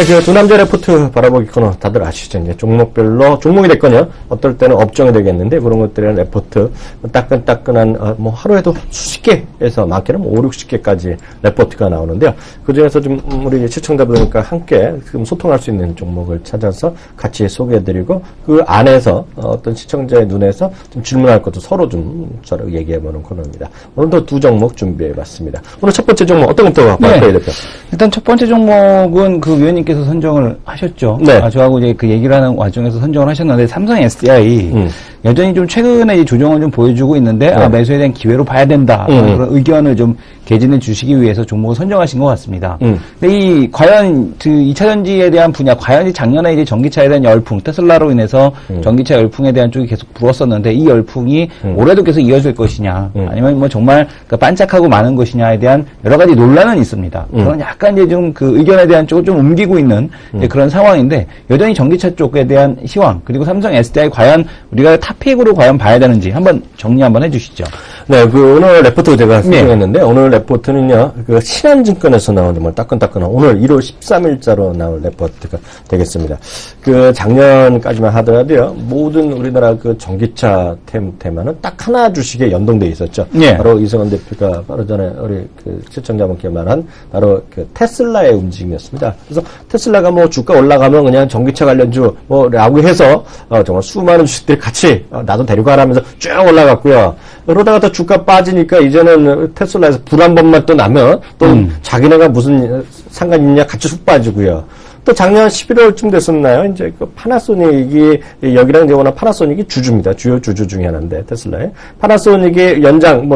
네, 그 두 남자 레포트 바라보기 코너 다들 아시죠? 이제 종목별로 종목이 됐거든요. 어떨 때는 업종이 되겠는데 그런 것들은 레포트 따끈따끈한 뭐 하루에도 수십 개에서 많게는 5, 60개까지 레포트가 나오는데요. 그 중에서 좀 우리 시청자분들과 함께 지금 소통할 수 있는 종목을 찾아서 같이 소개해드리고 그 안에서 어떤 시청자의 눈에서 좀 질문할 것도 서로 얘기해보는 코너입니다. 오늘도 두 종목 준비해봤습니다. 오늘 첫 번째 종목 어떤 것부터 발표해 대표? 일단 첫 번째 종목은 그 위원님께서 선정을 하셨죠. 네. 저하고 이제 그 얘기를 하는 와중에서 선정을 하셨는데 삼성 SDI 여전히 좀 최근에 이 조정을 좀 보여주고 있는데 네. 매수에 대한 기회로 봐야 된다. 그런 의견을 좀 개진해 주시기 위해서 종목을 선정하신 것 같습니다. 근데 과연 그 2차 전지에 대한 분야, 과연 이 작년에 이제 전기차에 대한 열풍, 테슬라로 인해서 전기차 열풍에 대한 쪽이 계속 불었었는데 이 열풍이 올해도 계속 이어질 것이냐, 아니면 뭐 정말 그 반짝하고 많은 것이냐에 대한 여러 가지 논란은 있습니다. 그런 약간 이제 좀 그 의견에 대한 쪽을 좀 옮기고 있는 그런 상황인데 여전히 전기차 쪽에 대한 희망, 그리고 삼성 SDI 과연 우리가 탑픽으로 과연 봐야 되는지 한번 정리 한번 해주시죠. 네, 그 오늘 레포트 제가 선정했는데 오늘 레포트는요, 그 신한증권에서 나온 정말 따끈따끈한 오늘 1월 13일자로 나올 레포트가 되겠습니다. 그 작년까지만 하더라도요, 모든 우리나라 그 전기차 테마는 딱 하나 주식에 연동돼 있었죠. 예. 바로 이성원 대표가 바로 전에 우리 그 시청자분께 말한 바로 그 테슬라의 움직임이었습니다. 그래서 테슬라가 뭐 주가 올라가면 그냥 전기차 관련주 뭐라고 해서 정말 수많은 주식들이 같이 나도 데려가라 하면서 쭉 올라갔고요. 그러다가 또 주가 빠지니까 이제는 테슬라에서 불 한 번만 또 나면 또 자기네가 무슨 상관 있냐 같이 쑥 빠지고요. 또 작년 11월쯤 됐었나요? 이제 그 파나소닉이 여기랑 이제 워낙 파나소닉이 주주입니다. 주요 주주 중에 하나인데 테슬라에 파나소닉이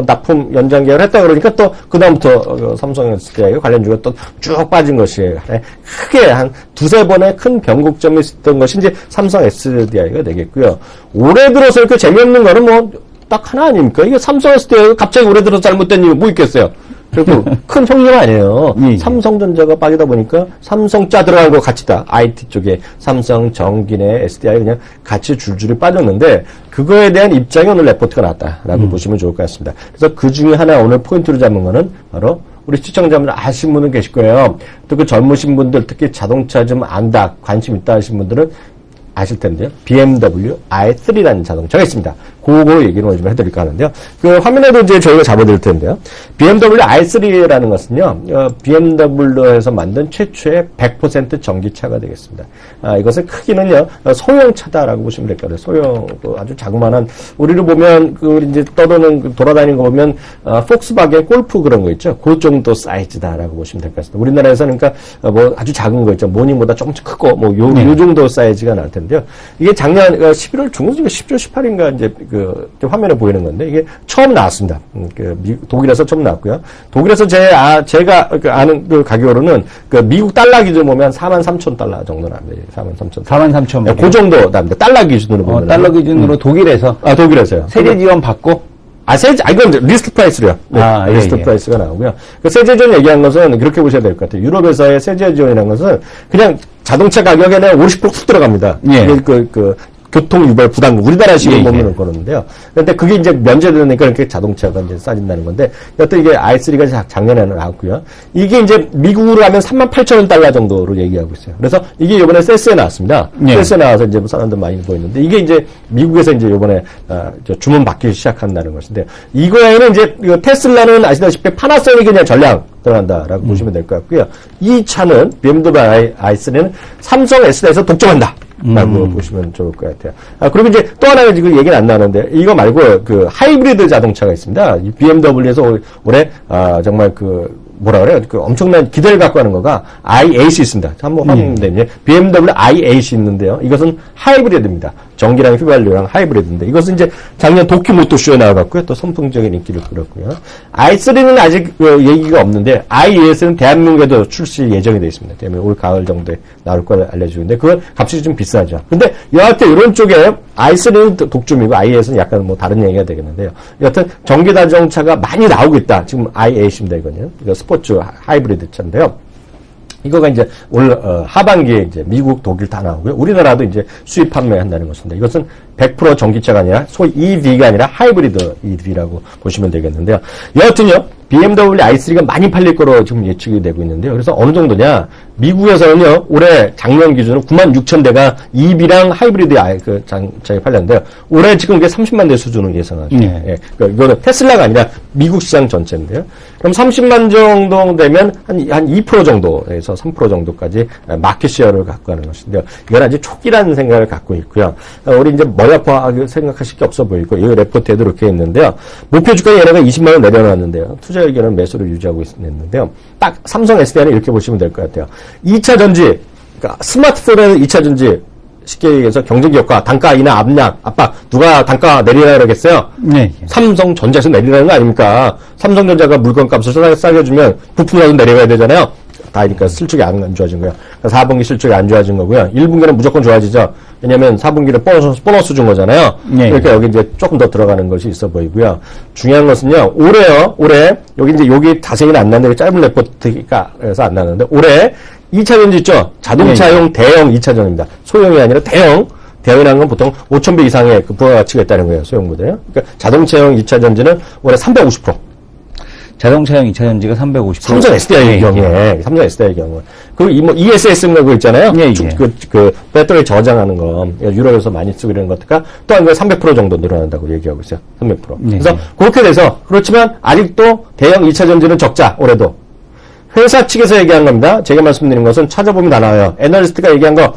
납품 연장 계약을 했다 그러니까 또 그다음부터 삼성 SDI 관련주가 또 쭉 빠진 것이에요. 크게 한 두세 번의 큰 변곡점이 있었던 것이 이제 삼성 SDI가 되겠고요. 올해 들어서 이렇게 재미없는 거는 뭐 딱 하나 아닙니까? 이게 삼성 SDI가 갑자기 올해 들어서 잘못된 이유 뭐 있겠어요? 그리고 큰 형님 아니에요. 삼성전자가 빠지다 보니까 삼성자 들어간 거 같이 다 IT 쪽에 삼성, 정기내, SDI 그냥 같이 줄줄이 빠졌는데 그거에 대한 입장이 오늘 레포트가 나왔다라고 보시면 좋을 것 같습니다. 그래서 그 중에 하나 오늘 포인트로 잡은 거는 바로 우리 시청자분들 아시는 분은 계실 거예요. 또 그 젊으신 분들 특히 자동차 좀 안다, 관심 있다 하신 분들은 아실 텐데요. BMW i3라는 자동차가 있습니다. 그거 얘기를 오늘 좀 해드릴까 하는데요. 그 화면에도 이제 저희가 잡아드릴 텐데요. BMW i3라는 것은요, BMW에서 만든 최초의 100% 전기차가 되겠습니다. 이것의 크기는요, 소형차다라고 보시면 될 거예요. 소형, 아주 자그마한, 우리를 보면, 이제 돌아다니는 거 보면, 폭스바겐 골프 그런 거 있죠. 그 정도 사이즈다라고 보시면 될 것 같습니다. 우리나라에서는 그러니까, 아주 작은 거 있죠. 모닝보다 조금씩 크고, 요 정도 사이즈가 날 텐데요. 이게 작년 11월 중순인가 10월 18일인가 이제 화면에 보이는 건데 이게 처음 나왔습니다. 독일에서 처음 나왔고요. 독일에서 제가 아는 그 가격으로는 미국 달러 기준으로 보면 43,000달러 정도 납니다. 43,000. 네, 그 정도 납니다. 달러 기준으로 보면. 달러 기준으로 독일에서. 독일에서요. 세제 지원 받고. 이건 리스트 프라이스로요. 네, 리스트 프라이스가 나오고요. 세제 지원 얘기한 것은 그렇게 보셔야 될 것 같아요. 유럽에서의 세제 지원이라는 것은 그냥 자동차 가격에 대한 50%훅 들어갑니다. 예. 교통 유발 부담금 우리나라식으로 보면 그러는데요. 그런데 그게 이제 면제되니까 이렇게 자동차가 이제 싸진다는 건데, 여튼 이게 i3가 작년에는 나왔고요. 이게 이제 미국으로 하면 38,000달러 정도로 얘기하고 있어요. 그래서 이게 이번에 세스에 나왔습니다. 세스에 나와서 이제 사람들 많이 보이는데, 이게 이제 미국에서 이제 이번에 주문 받기 시작한다는 것인데, 이거에는 이제 테슬라는 아시다시피 파나소닉이 그냥 전량 들어간다라고 보시면 될 것 같고요. 이 차는 BMW i3는 삼성 S사에서 독점한다. 라고 보시면 좋을 것 같아요. 그리고 이제 또 하나 지금 얘기는 안 나오는데, 이거 말고 그 하이브리드 자동차가 있습니다. 이 BMW에서 올해, 정말 뭐라 그래요? 엄청난 기대를 갖고 하는 거가 i8이 있습니다. 한번 확인되면 BMW i8이 있는데요. 이것은 하이브리드입니다. 전기랑 휘발유랑 하이브리드인데 이것은 이제 작년 도쿄 모터쇼에 나와갖고요. 또 선풍적인 인기를 끌었고요. i3는 아직 얘기가 없는데 i8은 대한민국에도 출시 예정이 되어 있습니다. 때문에 올 가을 정도에 나올 걸 알려주는데 그건 값이 좀 비싸죠. 근데 여하튼 이런 쪽에 i3는 독점이고 i8은 약간 뭐 다른 얘기가 되겠는데요. 여하튼 전기 자동차가 많이 나오고 있다. 지금 i8입니다. 이거는. 이거 스포츠 하이브리드 차인데요. 이거가 이제 올 하반기에 이제 미국, 독일 다 나오고요. 우리나라도 이제 수입 판매한다는 것인데 이것은 100% 전기차가 아니라 소위 EV가 아니라 하이브리드 EV라고 보시면 되겠는데요. 여하튼요. BMW i3가 많이 팔릴 거로 지금 예측이 되고 있는데요. 그래서 어느 정도냐? 미국에서는요, 올해 작년 기준으로 96,000대가 EV랑 하이브리드 장차에 팔렸는데요. 올해 지금 그게 30만 대 수준으로 예상하죠. 예. 그러니까 이거는 테슬라가 아니라 미국 시장 전체인데요. 그럼 30만 정도 되면 한 2% 정도에서 3% 정도까지 마켓 시어를 갖고 가는 것인데요. 이건 아직 초기라는 생각을 갖고 있고요. 우리 이제 머리 아파하게 생각하실 게 없어 보이고, 이 레포트에도 이렇게 있는데요. 목표 주가 얘네가 20만 원 내려놨는데요. 투자 의견은 매수를 유지하고 있는데요. 딱 삼성 SDI는 이렇게 보시면 될 것 같아요. 2차 전지, 그러니까 스마트폰의 2차 전지, 쉽게 얘기해서 경쟁력과 단가 인하 압박, 누가 단가 내리라 그러겠어요? 네. 삼성전자에서 내리라는 거 아닙니까? 삼성전자가 물건값을 싸게 주면 부품이라도 내려가야 되잖아요. 다니까 실적이 안 좋아진 거예요. 그러니까 4분기 실적이 안 좋아진 거고요. 1분기는 무조건 좋아지죠. 왜냐면 4분기를 보너스 준 거잖아요. 네. 그러니까 여기 이제 조금 더 들어가는 것이 있어 보이고요. 중요한 것은요, 올해, 여기 이제 여기 자세히는 안 나는데 짧은 레포트가 그래서 안 나는데, 올해 2차 전지 있죠? 자동차용 대형 2차 전지입니다. 소형이 아니라 대형이라는 건 보통 5,000배 이상의 그 부가가치가 있다는 거예요. 소형보다요. 그러니까 자동차용 2차 전지는 올해 350%. 자동차용 2차 전지가 350%. 삼성 SDI의 경우에, 삼성 SDI의 경우에. 그리고 ESS인가 그거 있잖아요. 그 배터리 저장하는 거, 유럽에서 많이 쓰고 이런 것들과 또한 거 300% 정도 늘어난다고 얘기하고 있어요. 300%. 그래서 그렇게 돼서, 그렇지만 아직도 대형 2차 전지는 적자, 올해도. 회사 측에서 얘기한 겁니다. 제가 말씀드린 것은 찾아보면 다 나와요. 애널리스트가 얘기한 거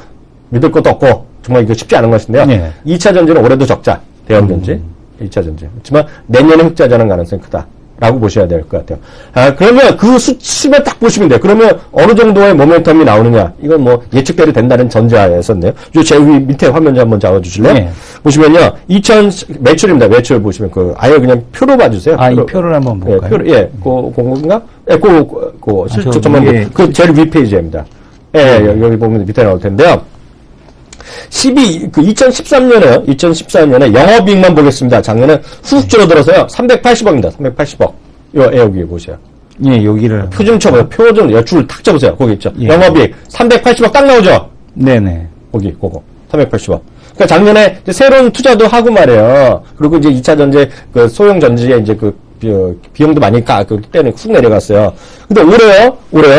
믿을 것도 없고, 정말 이거 쉽지 않은 것인데요. 2차 전지는 올해도 적자, 대형 전지, 2차 전지. 그렇지만 내년에 흑자전환 가능성이 크다. 라고 보셔야 될 것 같아요. 그러면 그 수치만 딱 보시면 돼요. 그러면 어느 정도의 모멘텀이 나오느냐. 이건 뭐 예측대로 된다는 전제하에서인데요. 제 밑에 화면 좀 한번 잡아주실래요? 네. 보시면요. 매출입니다. 매출 보시면 아예 그냥 표로 봐주세요. 이 표를 한번 볼까요? 그건가? 실적 전망부. 그 제일 윗페이지입니다. 여기 보면 밑에 나올 텐데요. 2013년에 영업이익만 보겠습니다. 작년에 훅 줄어들어서요. 380억입니다. 380억. 여기 보세요. 예, 여기를. 표 좀 쳐보세요. 줄 탁 쳐보세요. 거기 있죠. 영업이익. 380억 딱 나오죠? 네네. 그거. 380억. 그러니까 작년에 이제 새로운 투자도 하고 말이에요. 그리고 이제 2차 전지, 소형 전지에 이제 비용도 많이 때문에 훅 내려갔어요. 근데 올해요.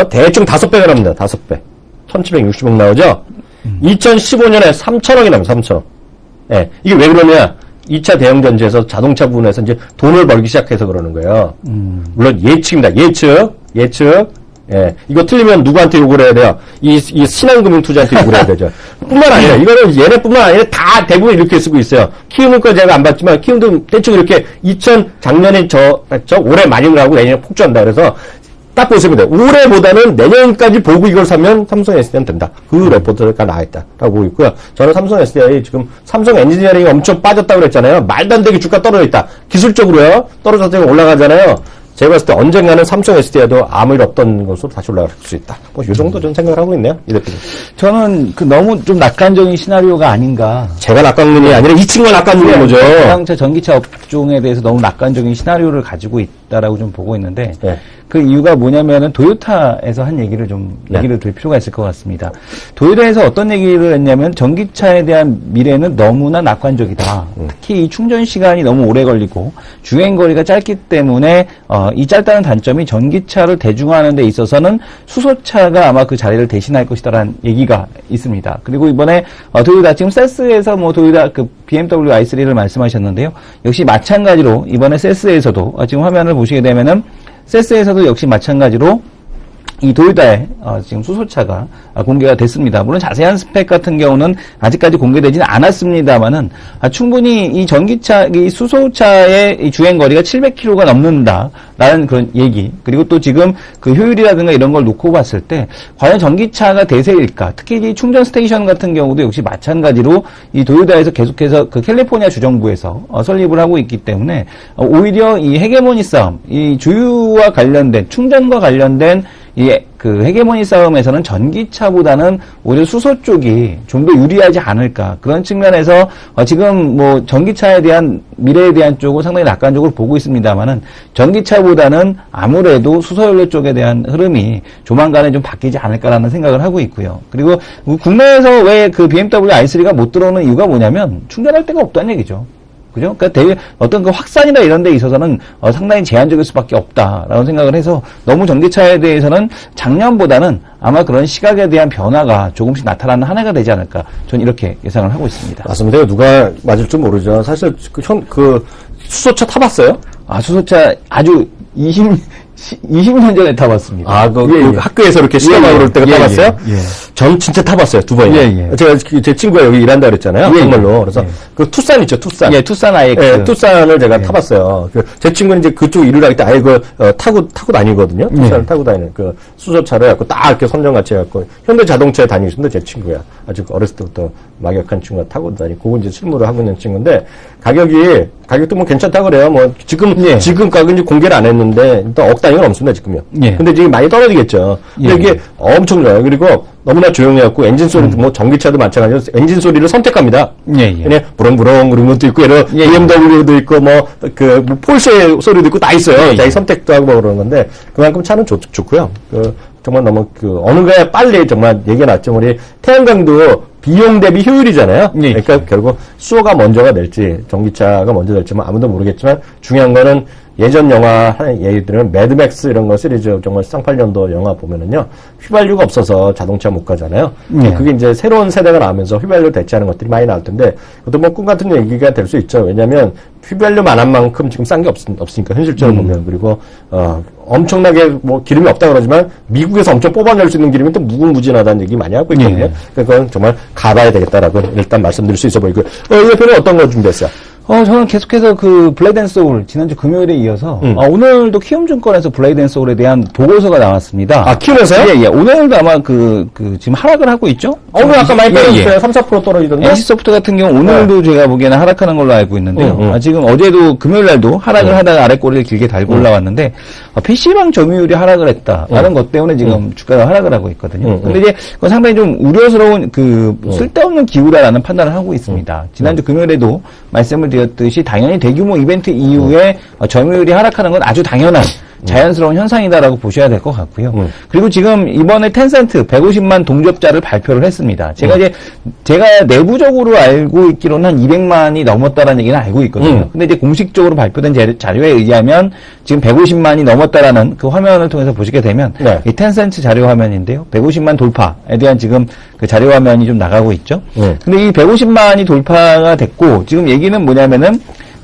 대충 5배가 납니다. 5배. 1760억 나오죠? 2015년에 3천억이 나옵니다. 3천억. 예. 이게 왜 그러냐? 2차 대형 전지에서 자동차 부분에서 이제 돈을 벌기 시작해서 그러는 거예요. 물론 예측입니다. 예측. 예. 이거 틀리면 누구한테 욕을 해야 돼요? 이 신한금융 투자한테 욕을 해야 되죠. 뿐만 아니라, 이거는 얘네뿐만 아니라 다 대부분 이렇게 쓰고 있어요. 키움은 거 제가 안 봤지만, 키움도 대충 이렇게 작년에 올해 마진을 하고 내년에 폭주한다. 그래서 딱 보시면 돼요. 올해보다는 내년까지 보고 이걸 사면 삼성 SDI는 된다. 그 레포트가 나와있다라고 보고 있고요. 저는 삼성 SDI 지금 삼성 엔지니어링이 엄청 빠졌다고 그랬잖아요. 말도 안 되게 주가 떨어져 있다. 기술적으로요. 떨어져서 올라가잖아요. 제가 봤을 때 언젠가는 삼성 SDI도 아무 일 없던 것으로 다시 올라갈 수 있다. 이 정도 좀 생각을 하고 있네요. 이 대표님. 저는 너무 좀 낙관적인 시나리오가 아닌가. 제가 낙관론이 아니라 이 친구가 낙관론인 거죠. 자동차 전기차 업종에 대해서 너무 낙관적인 시나리오를 가지고 있다라고 좀 보고 있는데, 그 이유가 뭐냐면은 도요타에서 한 얘기를 얘기를 드릴 필요가 있을 것 같습니다. 도요타에서 어떤 얘기를 했냐면 전기차에 대한 미래는 너무나 낙관적이다. 특히 이 충전 시간이 너무 오래 걸리고 주행 거리가 짧기 때문에 이 짧다는 단점이 전기차를 대중화하는 데 있어서는 수소차가 아마 그 자리를 대신할 것이다라는 얘기가 있습니다. 그리고 이번에 도요타 지금 세스에서 도요타 BMW i3를 말씀하셨는데요. 역시 마찬가지로 이번에 세스에서도 지금 화면을 보시게 되면은 세스에서도 역시 마찬가지로 이 도요타의 지금 수소차가 공개가 됐습니다. 물론 자세한 스펙 같은 경우는 아직까지 공개되지는 않았습니다만은 충분히 이 전기차, 이 수소차의 이 주행 거리가 700km가 넘는다라는 그런 얘기. 그리고 또 지금 그 효율이라든가 이런 걸 놓고 봤을 때 과연 전기차가 대세일까? 특히 이 충전 스테이션 같은 경우도 역시 마찬가지로 이 도요타에서 계속해서 그 캘리포니아 주정부에서 설립을 하고 있기 때문에 오히려 이 헤게모니 싸움, 이 주유와 관련된 충전과 관련된 그 헤게모니 싸움에서는 전기차보다는 오히려 수소 쪽이 좀 더 유리하지 않을까. 그런 측면에서 지금 전기차에 대한 미래에 대한 쪽은 상당히 낙관적으로 보고 있습니다만은 전기차보다는 아무래도 수소연료 쪽에 대한 흐름이 조만간에 좀 바뀌지 않을까라는 생각을 하고 있고요. 그리고 국내에서 왜 그 BMW i3가 못 들어오는 이유가 뭐냐면 충전할 데가 없다는 얘기죠. 그죠? 그러니까 어떤 그 확산이나 이런 데 있어서는 상당히 제한적일 수밖에 없다라고 생각을 해서 너무 전기차에 대해서는 작년보다는 아마 그런 시각에 대한 변화가 조금씩 나타나는 한 해가 되지 않을까. 저는 이렇게 예상을 하고 있습니다. 맞습니다. 누가 맞을지 모르죠. 사실 그 수소차 타봤어요? 아, 수소차 아주 20년 전에 타봤습니다. 아, 그 학교에서 이렇게 시험하고 그럴 때가 타봤어요? 전 진짜 타봤어요, 2번이나. 제가 제 친구가 여기 일한다 그랬잖아요. 정말로. 그래서 그 투싼 있죠, 투싼. 투싼 IX. 투싼을 제가 타봤어요. 제 친구는 이제 그쪽 일을 할 때 아예 타고 다니거든요. 투싼을 타고 다니는 그 수소차를 갖고 딱 이렇게 선정같이 해갖고 현대 자동차에 다니시는데 제 친구야. 아주 어렸을 때부터 막역한 친구가 타고 다니고, 그거 이제 실무를 하고 있는 친구인데, 가격도 뭐 괜찮다 그래요. 뭐, 지금 가격은 이제 공개를 안 했는데, 또 억 단위가 넘습니다, 지금요. 근데 지금 많이 떨어지겠죠. 근데 이게 엄청 좋아요. 그리고 너무나 조용해갖고, 엔진 소리도 뭐, 전기차도 마찬가지로 엔진 소리를 선택합니다. 그냥 부렁부렁 그런 것도 있고, BMW도 있고, 뭐 폴쉐 소리도 있고 다 있어요. 자기 선택도 하고 뭐 그러는 건데, 그만큼 차는 좋고요. 정말 너무 어느가에 빨리 정말 얘기가 났죠. 우리 태양광도 비용 대비 효율이잖아요. 그러니까 결국 수소가 먼저가 될지 전기차가 먼저 될지 뭐 아무도 모르겠지만 중요한 거는 예전 영화 예를 들면 매드맥스 이런 거 시리즈 정말 쌍팔년도 영화 보면은요 휘발유가 없어서 자동차 못 가잖아요. 그게 이제 새로운 세대가 나오면서 휘발유 대체하는 것들이 많이 나올 텐데 그것도 뭐 꿈 같은 얘기가 될 수 있죠. 왜냐하면 휘발유만한 만큼 지금 싼 게 없으니까 현실적으로 보면 그리고 엄청나게 뭐 기름이 없다 그러지만 미국에서 엄청 뽑아낼 수 있는 기름이 또 무궁무진하다는 얘기 많이 하고 있거든요. 그러니까 그건 정말 가봐야 되겠다라고 일단 말씀드릴 수 있어 보이고 이 대표는 어떤 거 준비했어요? 저는 계속해서 그 블레이드 앤 소울, 지난주 금요일에 이어서, 오늘도 키움증권에서 블레이드 앤 소울에 대한 보고서가 나왔습니다. 아, 키움에서요? 예. 오늘도 아마 지금 하락을 하고 있죠? 오늘 아까 많이 떨어졌어요. 3-4% 떨어지던데? NC소프트 같은 경우 오늘도 제가 보기에는 하락하는 걸로 알고 있는데요. 지금 어제도 금요일날도 하락을 하다가 아래 꼬리를 길게 달고 올라왔는데, PC방 점유율이 하락을 했다라는 것 때문에 지금 주가가 하락을 하고 있거든요. 근데 이제 그건 상당히 좀 우려스러운 쓸데없는 기우라라는 판단을 하고 있습니다. 지난주 금요일에도 말씀을 드렸듯이 당연히 대규모 이벤트 이후에 점유율이 하락하는 건 아주 당연한 자연스러운 현상이다라고 보셔야 될 것 같고요. 그리고 지금 이번에 텐센트 150만 동접자를 발표를 했습니다. 제가 내부적으로 알고 있기로는 한 200만이 넘었다라는 얘기는 알고 있거든요. 근데 이제 공식적으로 발표된 자료에 의하면 지금 150만이 넘었다라는 그 화면을 통해서 보시게 되면 이 텐센트 자료 화면인데요. 150만 돌파에 대한 지금 그 자료 화면이 좀 나가고 있죠. 근데 이 150만이 돌파가 됐고 지금 얘기는 뭐냐면은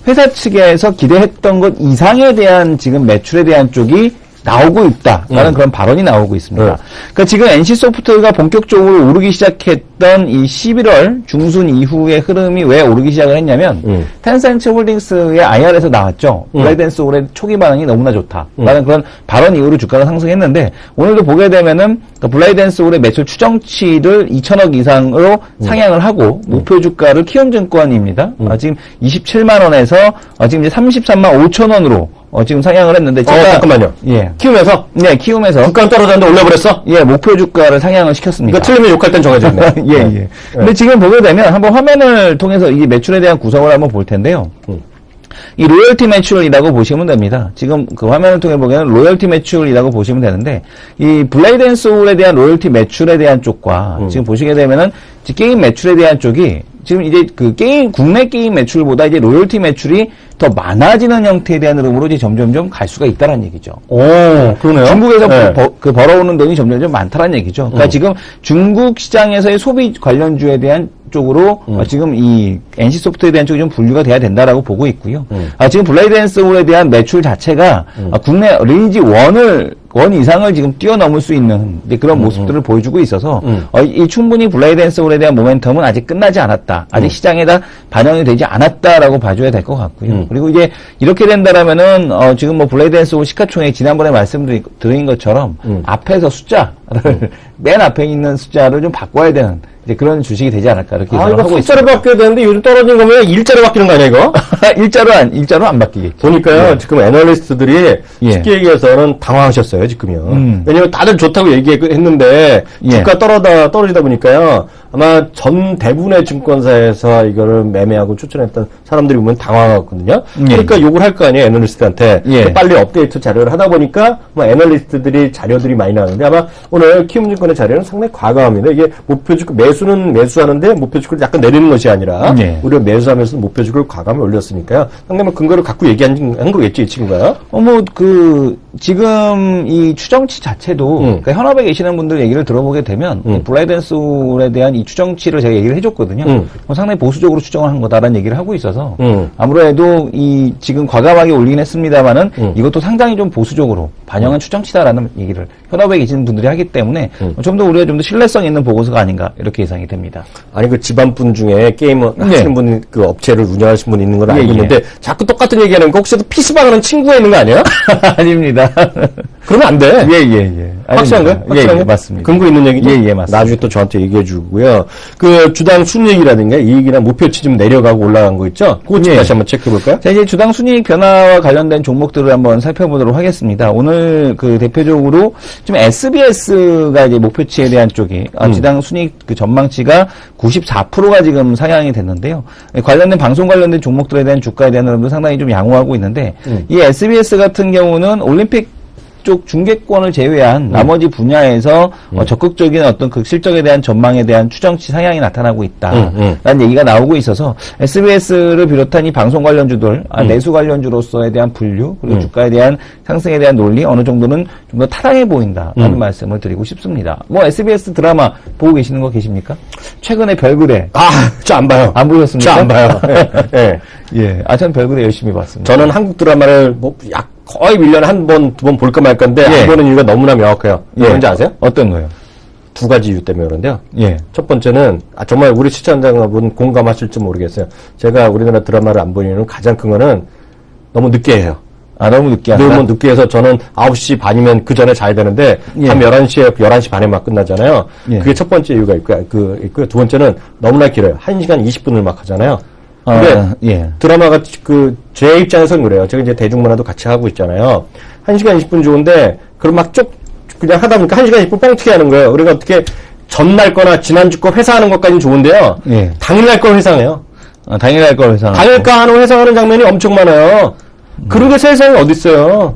회사 측에서 기대했던 것 이상에 대한 지금 매출에 대한 쪽이 나오고 있다라는 그런 발언이 나오고 있습니다. 그러니까 지금 NC소프트가 본격적으로 오르기 시작했던 이 11월 중순 이후의 흐름이 왜 오르기 시작을 했냐면 텐센트 홀딩스의 IR에서 나왔죠. 블레이드 앤 소울의 초기 반응이 너무나 좋다라는 그런 발언 이후로 주가가 상승했는데 오늘도 보게 되면은 블레이드 앤 소울의 매출 추정치를 2천억 이상으로 상향을 하고 목표 주가를 키움증권입니다. 지금 27만 원에서 지금 이제 33만 5천 원으로 지금 상향을 했는데 잠깐만요. 키움에서? 네, 키움에서 주가 떨어졌는데 올려버렸어? 예, 목표 주가를 상향을 시켰습니다. 이거 틀리면 욕할 땐 정해졌네. 예. 근데 지금 보게 되면 한번 화면을 통해서 이 매출에 대한 구성을 한번 볼 텐데요. 이 로열티 매출이라고 보시면 됩니다. 지금 그 화면을 통해 보면 로열티 매출이라고 보시면 되는데 이 블레이드 앤 소울에 대한 로열티 매출에 대한 쪽과 지금 보시게 되면은 게임 매출에 대한 쪽이 지금 이제 국내 게임 매출보다 이제 로열티 매출이 더 많아지는 형태에 대한 흐름으로 이제 점점점 갈 수가 있다는 얘기죠. 오, 그러네요. 중국에서 벌어오는 돈이 점점점 많다는 얘기죠. 그러니까 지금 중국 시장에서의 소비 관련주에 대한 쪽으로 지금 이 NC소프트에 대한 쪽이 좀 분류가 돼야 된다라고 보고 있고요. 지금 블레이드 앤 소울에 대한 매출 자체가 국내 리니지 1 이상을 지금 뛰어넘을 수 있는 그런 모습들을 보여주고 있어서 이 충분히 블레이드 앤 소울에 대한 모멘텀은 아직 끝나지 않았다. 아직 시장에다 반영이 되지 않았다라고 봐줘야 될 것 같고요. 그리고 이제 이렇게 된다라면은 지금 뭐 블레이드 앤 소울 시가총액 지난번에 말씀드린 것처럼 앞에서 숫자를 맨 앞에 있는 숫자를 좀 바꿔야 되는 이제 그런 주식이 되지 않을까 이렇게 생각하고 있습니다. 숫자로 바뀌어야 되는데 요즘 떨어진 거면 일자로 바뀌는 거 아니야 이거? 일자로 안 바뀌겠죠. 보니까요 지금 애널리스트들이 쉽게 얘기해서는 당황하셨어요 지금요. 왜냐면 다들 좋다고 얘기했는데 주가 떨어지다 보니까요 아마 전 대부분의 증권사에서 이거를 매매하고 추천했던 사람들이 보면 당황하거든요. 그러니까 욕을 할 거 아니에요, 애널리스트한테. 예. 빨리 업데이트 자료를 하다 보니까 뭐 애널리스트들이 자료들이 많이 나오는데 아마 오늘 키움증권의 자료는 상당히 과감합니다. 이게 목표주가 매수는 매수하는데 목표주가를 약간 내리는 것이 아니라 예. 우리가 매수하면서 목표주가를 과감히 올렸으니까요. 상당히 근거를 갖고 얘기한 거겠지, 이 친구가요? 지금 이 추정치 자체도, 그러니까 현업에 계시는 분들 얘기를 들어보게 되면, 블라이den솔에 대한 이 추정치를 제가 얘기를 해줬거든요. 상당히 보수적으로 추정을 한 거다라는 얘기를 하고 있어서, 아무래도 이 지금 과감하게 올리긴 했습니다만은, 이것도 상당히 좀 보수적으로 반영한 추정치다라는 얘기를 현업에 계시는 분들이 하기 때문에, 좀 더 우리가 좀 더 신뢰성 있는 보고서가 아닌가, 이렇게 예상이 됩니다. 아니, 그 집안분 중에 게임을 하시는 분, 그 업체를 운영하시는 분 있는 걸 알고 있는데, 자꾸 똑같은 얘기 하는 거 혹시 피스방 하는 친구가 있는 거 아니에요? 아닙니다. 그러면 안 돼. 확실한 거예요? 예, 맞습니다. 근거 있는 얘기죠? 예, 맞습니다. 나중에 또 저한테 얘기해 주고요. 그 주당 순이익이라든가 이익이나 목표치 좀 내려가고 올라간 거 있죠? 그거 좀 다시 한번 체크해 볼까요? 자, 이제 주당 순이익 변화와 관련된 종목들을 한번 살펴보도록 하겠습니다. 오늘 그 대표적으로 좀 SBS가 이제 목표치에 대한 쪽이 주당 순이익 그 전망치가 94%가 지금 상향이 됐는데요. 관련된 방송 관련된 종목들에 대한 주가에 대한 흐름도 상당히 좀 양호하고 있는데 이 SBS 같은 경우는 올림픽 쪽 중계권을 제외한 나머지 분야에서 적극적인 어떤 그 실적에 대한 전망에 대한 추정치 상향이 나타나고 있다라는 얘기가 나오고 있어서 SBS를 비롯한 이 방송 관련주들, 내수 관련주로서에 대한 분류 그리고 주가에 대한 상승에 대한 논리 어느 정도는 좀 더 타당해 보인다라는 말씀을 드리고 싶습니다. 뭐 SBS 드라마 보고 계시는 거 계십니까? 최근에 별그대. 저 안 봐요. 안 보셨습니까? 저 안 봐요. 예. 예. 전 별그대 열심히 봤습니다. 저는 한국 드라마를 거의 1년에 한 번, 두 번 볼까 말 건데, 안 보는 이유가 너무나 명확해요. 뭔지 아세요? 어떤 거요? 두 가지 이유 때문에 그런데요. 예. 첫 번째는, 정말 우리 시청자분 공감하실지 모르겠어요. 제가 우리나라 드라마를 안 보는 이유는 가장 큰 거는 너무 늦게 해요. 너무 늦게 한다? 너무 늦게 해서 저는 9시 반이면 그 전에 자야 되는데, 밤 11시 반에 막 끝나잖아요. 그게 첫 번째 이유가 있고요. 두 번째는 너무나 길어요. 1시간 20분을 막 하잖아요. 근데 드라마가 제 입장에서는 그래요. 제가 이제 대중문화도 같이 하고 있잖아요. 1시간 20분 좋은데 그럼 그냥 하다 보니까 1시간 20분 뻥튀기 하는 거예요. 우리가 어떻게 전날 거나 지난주 거 회사하는 것까지는 좋은데요. 당일날 걸 회상해요. 당일날 걸 회상. 당일날 회상하는 장면이 엄청 많아요. 그런 게 세상에 어딨어요.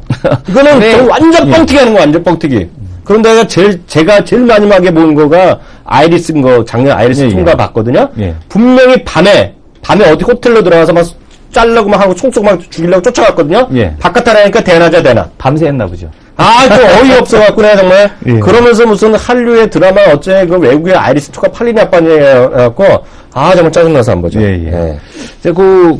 이거는 완전 뻥튀기 하는 거, 완전 뻥튀기. 그런데 제가 제일 마지막에 본 거가 아이리스인 거, 작년 아이리스 2가 봤거든요. 분명히 밤에 어디 호텔로 들어가서 막 자르려고 막 하고 총총 막 죽이려고 쫓아갔거든요. 바깥에 나니까 대낮. 밤새 했나 보죠. 좀 어이없어갖고, 내가 정말. 그러면서 무슨 한류의 드라마 어째 그 외국의 아이리스 2가 팔리냐 빠냐 해갖고, 정말 짜증나서 안 보죠.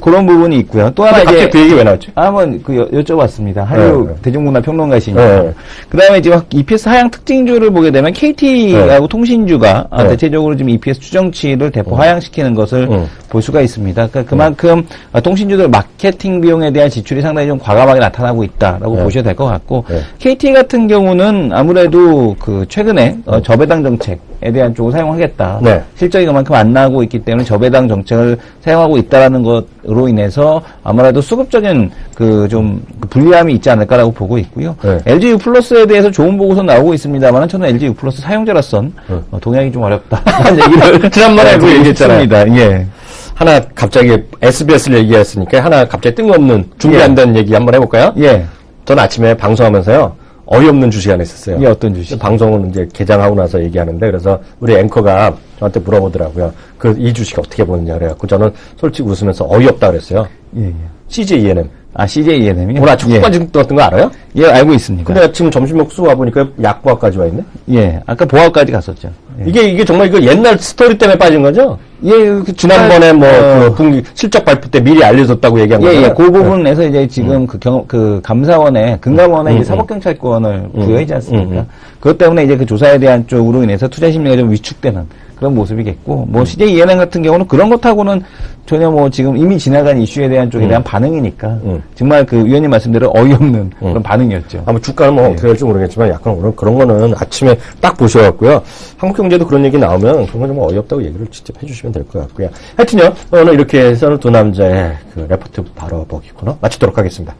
그런 부분이 있고요. 또 하나 갑자기 그 얘기 왜 나왔죠? 한번 여쭤봤습니다. 한류 대중문화 평론가시니까. 그 다음에 이제 EPS 하향 특징주를 보게 되면 KT하고 통신주가 대체적으로 지금 EPS 추정치를 대폭 하향시키는 것을 볼 수가 있습니다. 그러니까 그만큼 통신주들 마케팅 비용에 대한 지출이 상당히 좀 과감하게 나타나고 있다라고 보셔야 될 것 같고, KT 같은 경우는 아무래도 최근에 저배당 정책에 대한 쪽을 사용하겠다. 실적이 그만큼 안 나오고 있기 때문에 저배당 정책을 사용하고 있다라는 것으로 인해서 아무래도 수급적인 불리함이 있지 않을까라고 보고 있고요. LG U 플러스에 대해서 좋은 보고서 나오고 있습니다만 저는 LG U 플러스 사용자로선 동의하기 좀 어렵다라는 얘기를 지난번에 얘기했잖아요. 하나 갑자기 SBS를 얘기했으니까 하나 갑자기 뜬금없는 준비 안 된 얘기 한번 해볼까요? 저는 아침에 방송하면서요. 어이없는 주식 하나 있었어요. 어떤 주식? 방송은 이제 개장하고 나서 얘기하는데, 그래서 우리 앵커가 저한테 물어보더라고요. 이 주식 어떻게 보느냐 그래갖고 저는 솔직히 웃으면서 어이없다 그랬어요. CJ ENM. CJ ENM이요? 오늘 아침 국가지금 떴던 거 알아요? 알고 있습니다. 근데 지금 점심 먹고 쓰고 와보니까 약보합까지 와 있네? 아까 보합까지 갔었죠. 이게 정말 옛날 스토리 때문에 빠진 거죠? 지난번에 분기 실적 발표 때 미리 알려줬다고 얘기한 거죠? 그 부분에서 이제 지금 감사원에, 금감원에 이제 사법경찰권을 부여하지 않습니까? 그것 때문에 이제 그 조사에 대한 쪽으로 인해서 투자 심리가 좀 위축되는 그런 모습이겠고, CJ ENM 같은 경우는 그런 것하고는 전혀 지금 이미 지나간 이슈에 대한 쪽에 대한 반응이니까, 정말 위원님 말씀대로 어이없는 그런 반응이었죠. 아마 주가는 어떻게 될지 모르겠지만 약간 오늘 그런 거는 아침에 딱 보셔갖고요. 한국경제도 그런 얘기 나오면 그런 건 좀 어이없다고 얘기를 직접 해주시면 될 것 같고요. 하여튼요, 오늘 이렇게 해서 두 남자의 레포트 바로보기 코너 마치도록 하겠습니다.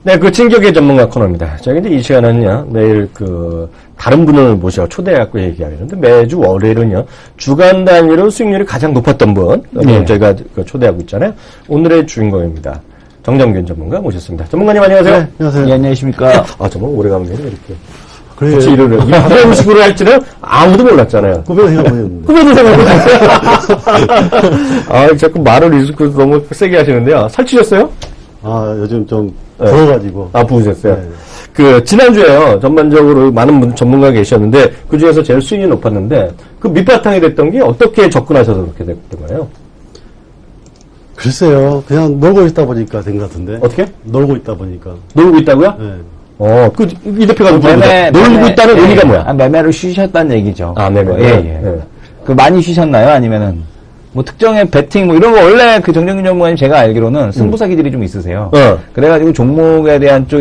네, 그 진격의 전문가 코너입니다. 저희 이제 이 시간은요, 매일 다른 분을 모셔 초대해갖고 얘기하는데 매주 월요일은요, 주간 단위로 수익률이 가장 높았던 분, 네. 저희가 초대하고 있잖아요. 오늘의 주인공입니다. 정정균 전문가 모셨습니다. 전문가님 안녕하세요. 네, 안녕하세요. 예, 안녕하십니까. 정말 오래간만에 이렇게. 그래요. 같이 일을 이 방송식으로 할지는 아무도 몰랐잖아요. 꿈에도 생각 못 했는데. 후배도 생각해보세요. 자꾸 말을 잊고 너무 세게 하시는데요. 살찌셨어요? 요즘 좀 네. 부어가지고. 부으셨어요? 네. 지난주에요. 전반적으로 많은 전문가가 계셨는데, 그 중에서 제일 수익이 높았는데, 그 밑바탕이 됐던 게 어떻게 접근하셔서 그렇게 됐던 거예요? 글쎄요. 그냥 놀고 있다 보니까 된 것 같은데. 어떻게? 놀고 있다 보니까. 놀고 있다고요? 네. 이 대표가 놀고 있다는 의미가 뭐야? 매매를 쉬셨다는 얘기죠. 매매. 예. 많이 쉬셨나요? 아니면은, 특정의 베팅, 이런 거 원래 정정균 전문가님 제가 알기로는 승부사기들이 좀 있으세요. 그래가지고 종목에 대한 쪽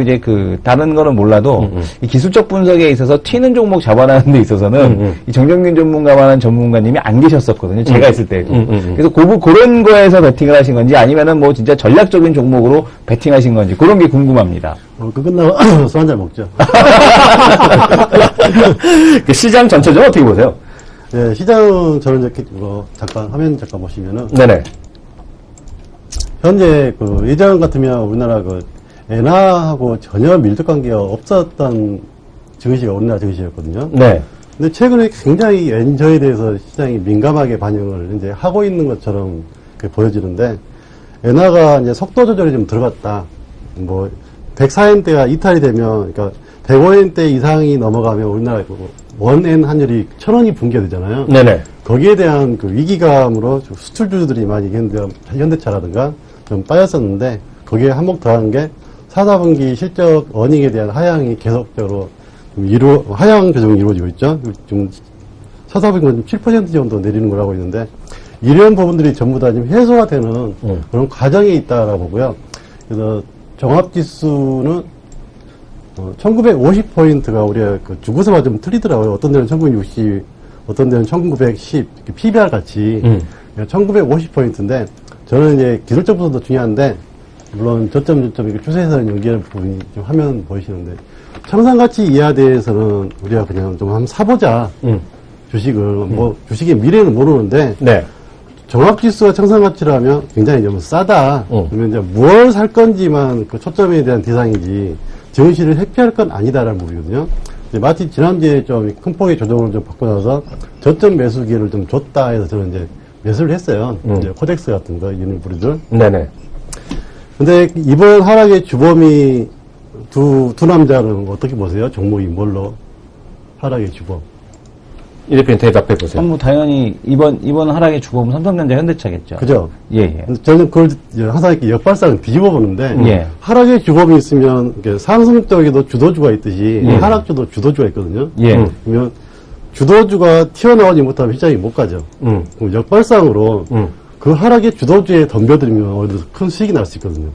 다른 거는 몰라도 이 기술적 분석에 있어서 튀는 종목 잡아나는 데 있어서는 이 정정균 전문가만한 전문가님이 안 계셨었거든요. 제가 있을 때도. 그래서 그런 거에서 베팅을 하신 건지 아니면은 진짜 전략적인 종목으로 베팅하신 건지 그런 게 궁금합니다. 그 끝나고 술 한잔 먹죠. 그 시장 전체적으로 어떻게 보세요? 네, 시장은 저는 이렇게 화면 잠깐 보시면은. 네네. 현재 예전 같으면 우리나라 엔화하고 전혀 밀접 관계가 없었던 증시가 우리나라 증시였거든요. 네. 근데 최근에 굉장히 엔저에 대해서 시장이 민감하게 반영을 이제 하고 있는 것처럼 보여지는데, 엔화가 이제 속도 조절이 좀 들어갔다. 104엔대가 이탈이 되면, 그러니까 105엔대 이상이 넘어가면 우리나라 원엔 환율이 1,000원이 붕괴되잖아요. 네네. 거기에 대한 위기감으로 수출주들이 많이 현대차라든가 좀 빠졌었는데, 거기에 한몫 더한 게 4, 4분기 실적 어닝에 대한 하향이 계속적으로 하향 조정이 이루어지고 있죠. 좀 4, 4분기는 7% 정도 내리는 걸 하고 있는데, 이런 부분들이 전부 다 지금 해소가 되는 그런 과정에 있다라고 보고요. 그래서 종합지수는 1950포인트가 우리가 주구서가 좀 틀리더라고요. 어떤 데는 1960, 어떤 데는 1910, PBR 같이 1950포인트인데, 저는 이제 기술적 부분도 중요한데, 물론 저점 추세에서는 연기하는 부분이 좀 화면 보이시는데, 청산가치 이하대에서는 우리가 그냥 좀 한번 사보자. 주식을. 주식의 미래는 모르는데, 네. 종합지수가 청산가치라면 굉장히 좀 싸다. 그러면 이제 무엇을 살 건지만 초점에 대한 대상이지, 증시를 회피할 건 아니다라는 부분이거든요. 마치 지난주에 좀 큰 폭의 조정을 좀 받고 나서 저점 매수 기회를 좀 줬다 해서 저는 이제 매수를 했어요. 이제 코덱스 같은 거, 이런 부류들. 네네. 근데 이번 하락의 주범이 두 남자는 어떻게 보세요? 종목이 뭘로? 하락의 주범. 이 대표님 대답해 보세요. 당연히 이번 하락의 주범은 삼성전자 현대차겠죠. 그죠? 예. 저는 그걸 항상 이렇게 역발상을 뒤집어 보는데, 예. 하락의 주범이 있으면, 상승 쪽에도 주도주가 있듯이, 하락주도 주도주가 있거든요. 예. 그러면 주도주가 튀어나오지 못하면 시장이 못 가죠. 그럼 역발상으로 그 하락의 주도주에 덤벼들면 어디서 큰 수익이 날 수 있거든요.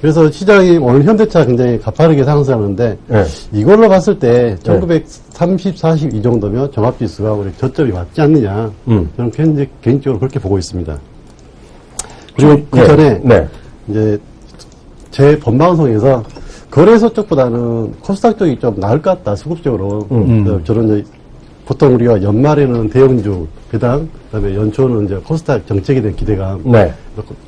그래서 시장이 오늘 현대차 굉장히 가파르게 상승하는데, 네. 이걸로 봤을 때 1930, 40 이 정도면 종합지수가 우리 저점이 맞지 않느냐. 저는 개인적으로 그렇게 보고 있습니다. 그리고 그 전에 이제 제 본방송에서 거래소 쪽보다는 코스닥 쪽이 좀 나을 것 같다, 수급적으로. 그래서 저는 이제 보통 우리가 연말에는 대형주 배당, 그다음에 연초는 이제 코스닥 정책에 대한 기대감,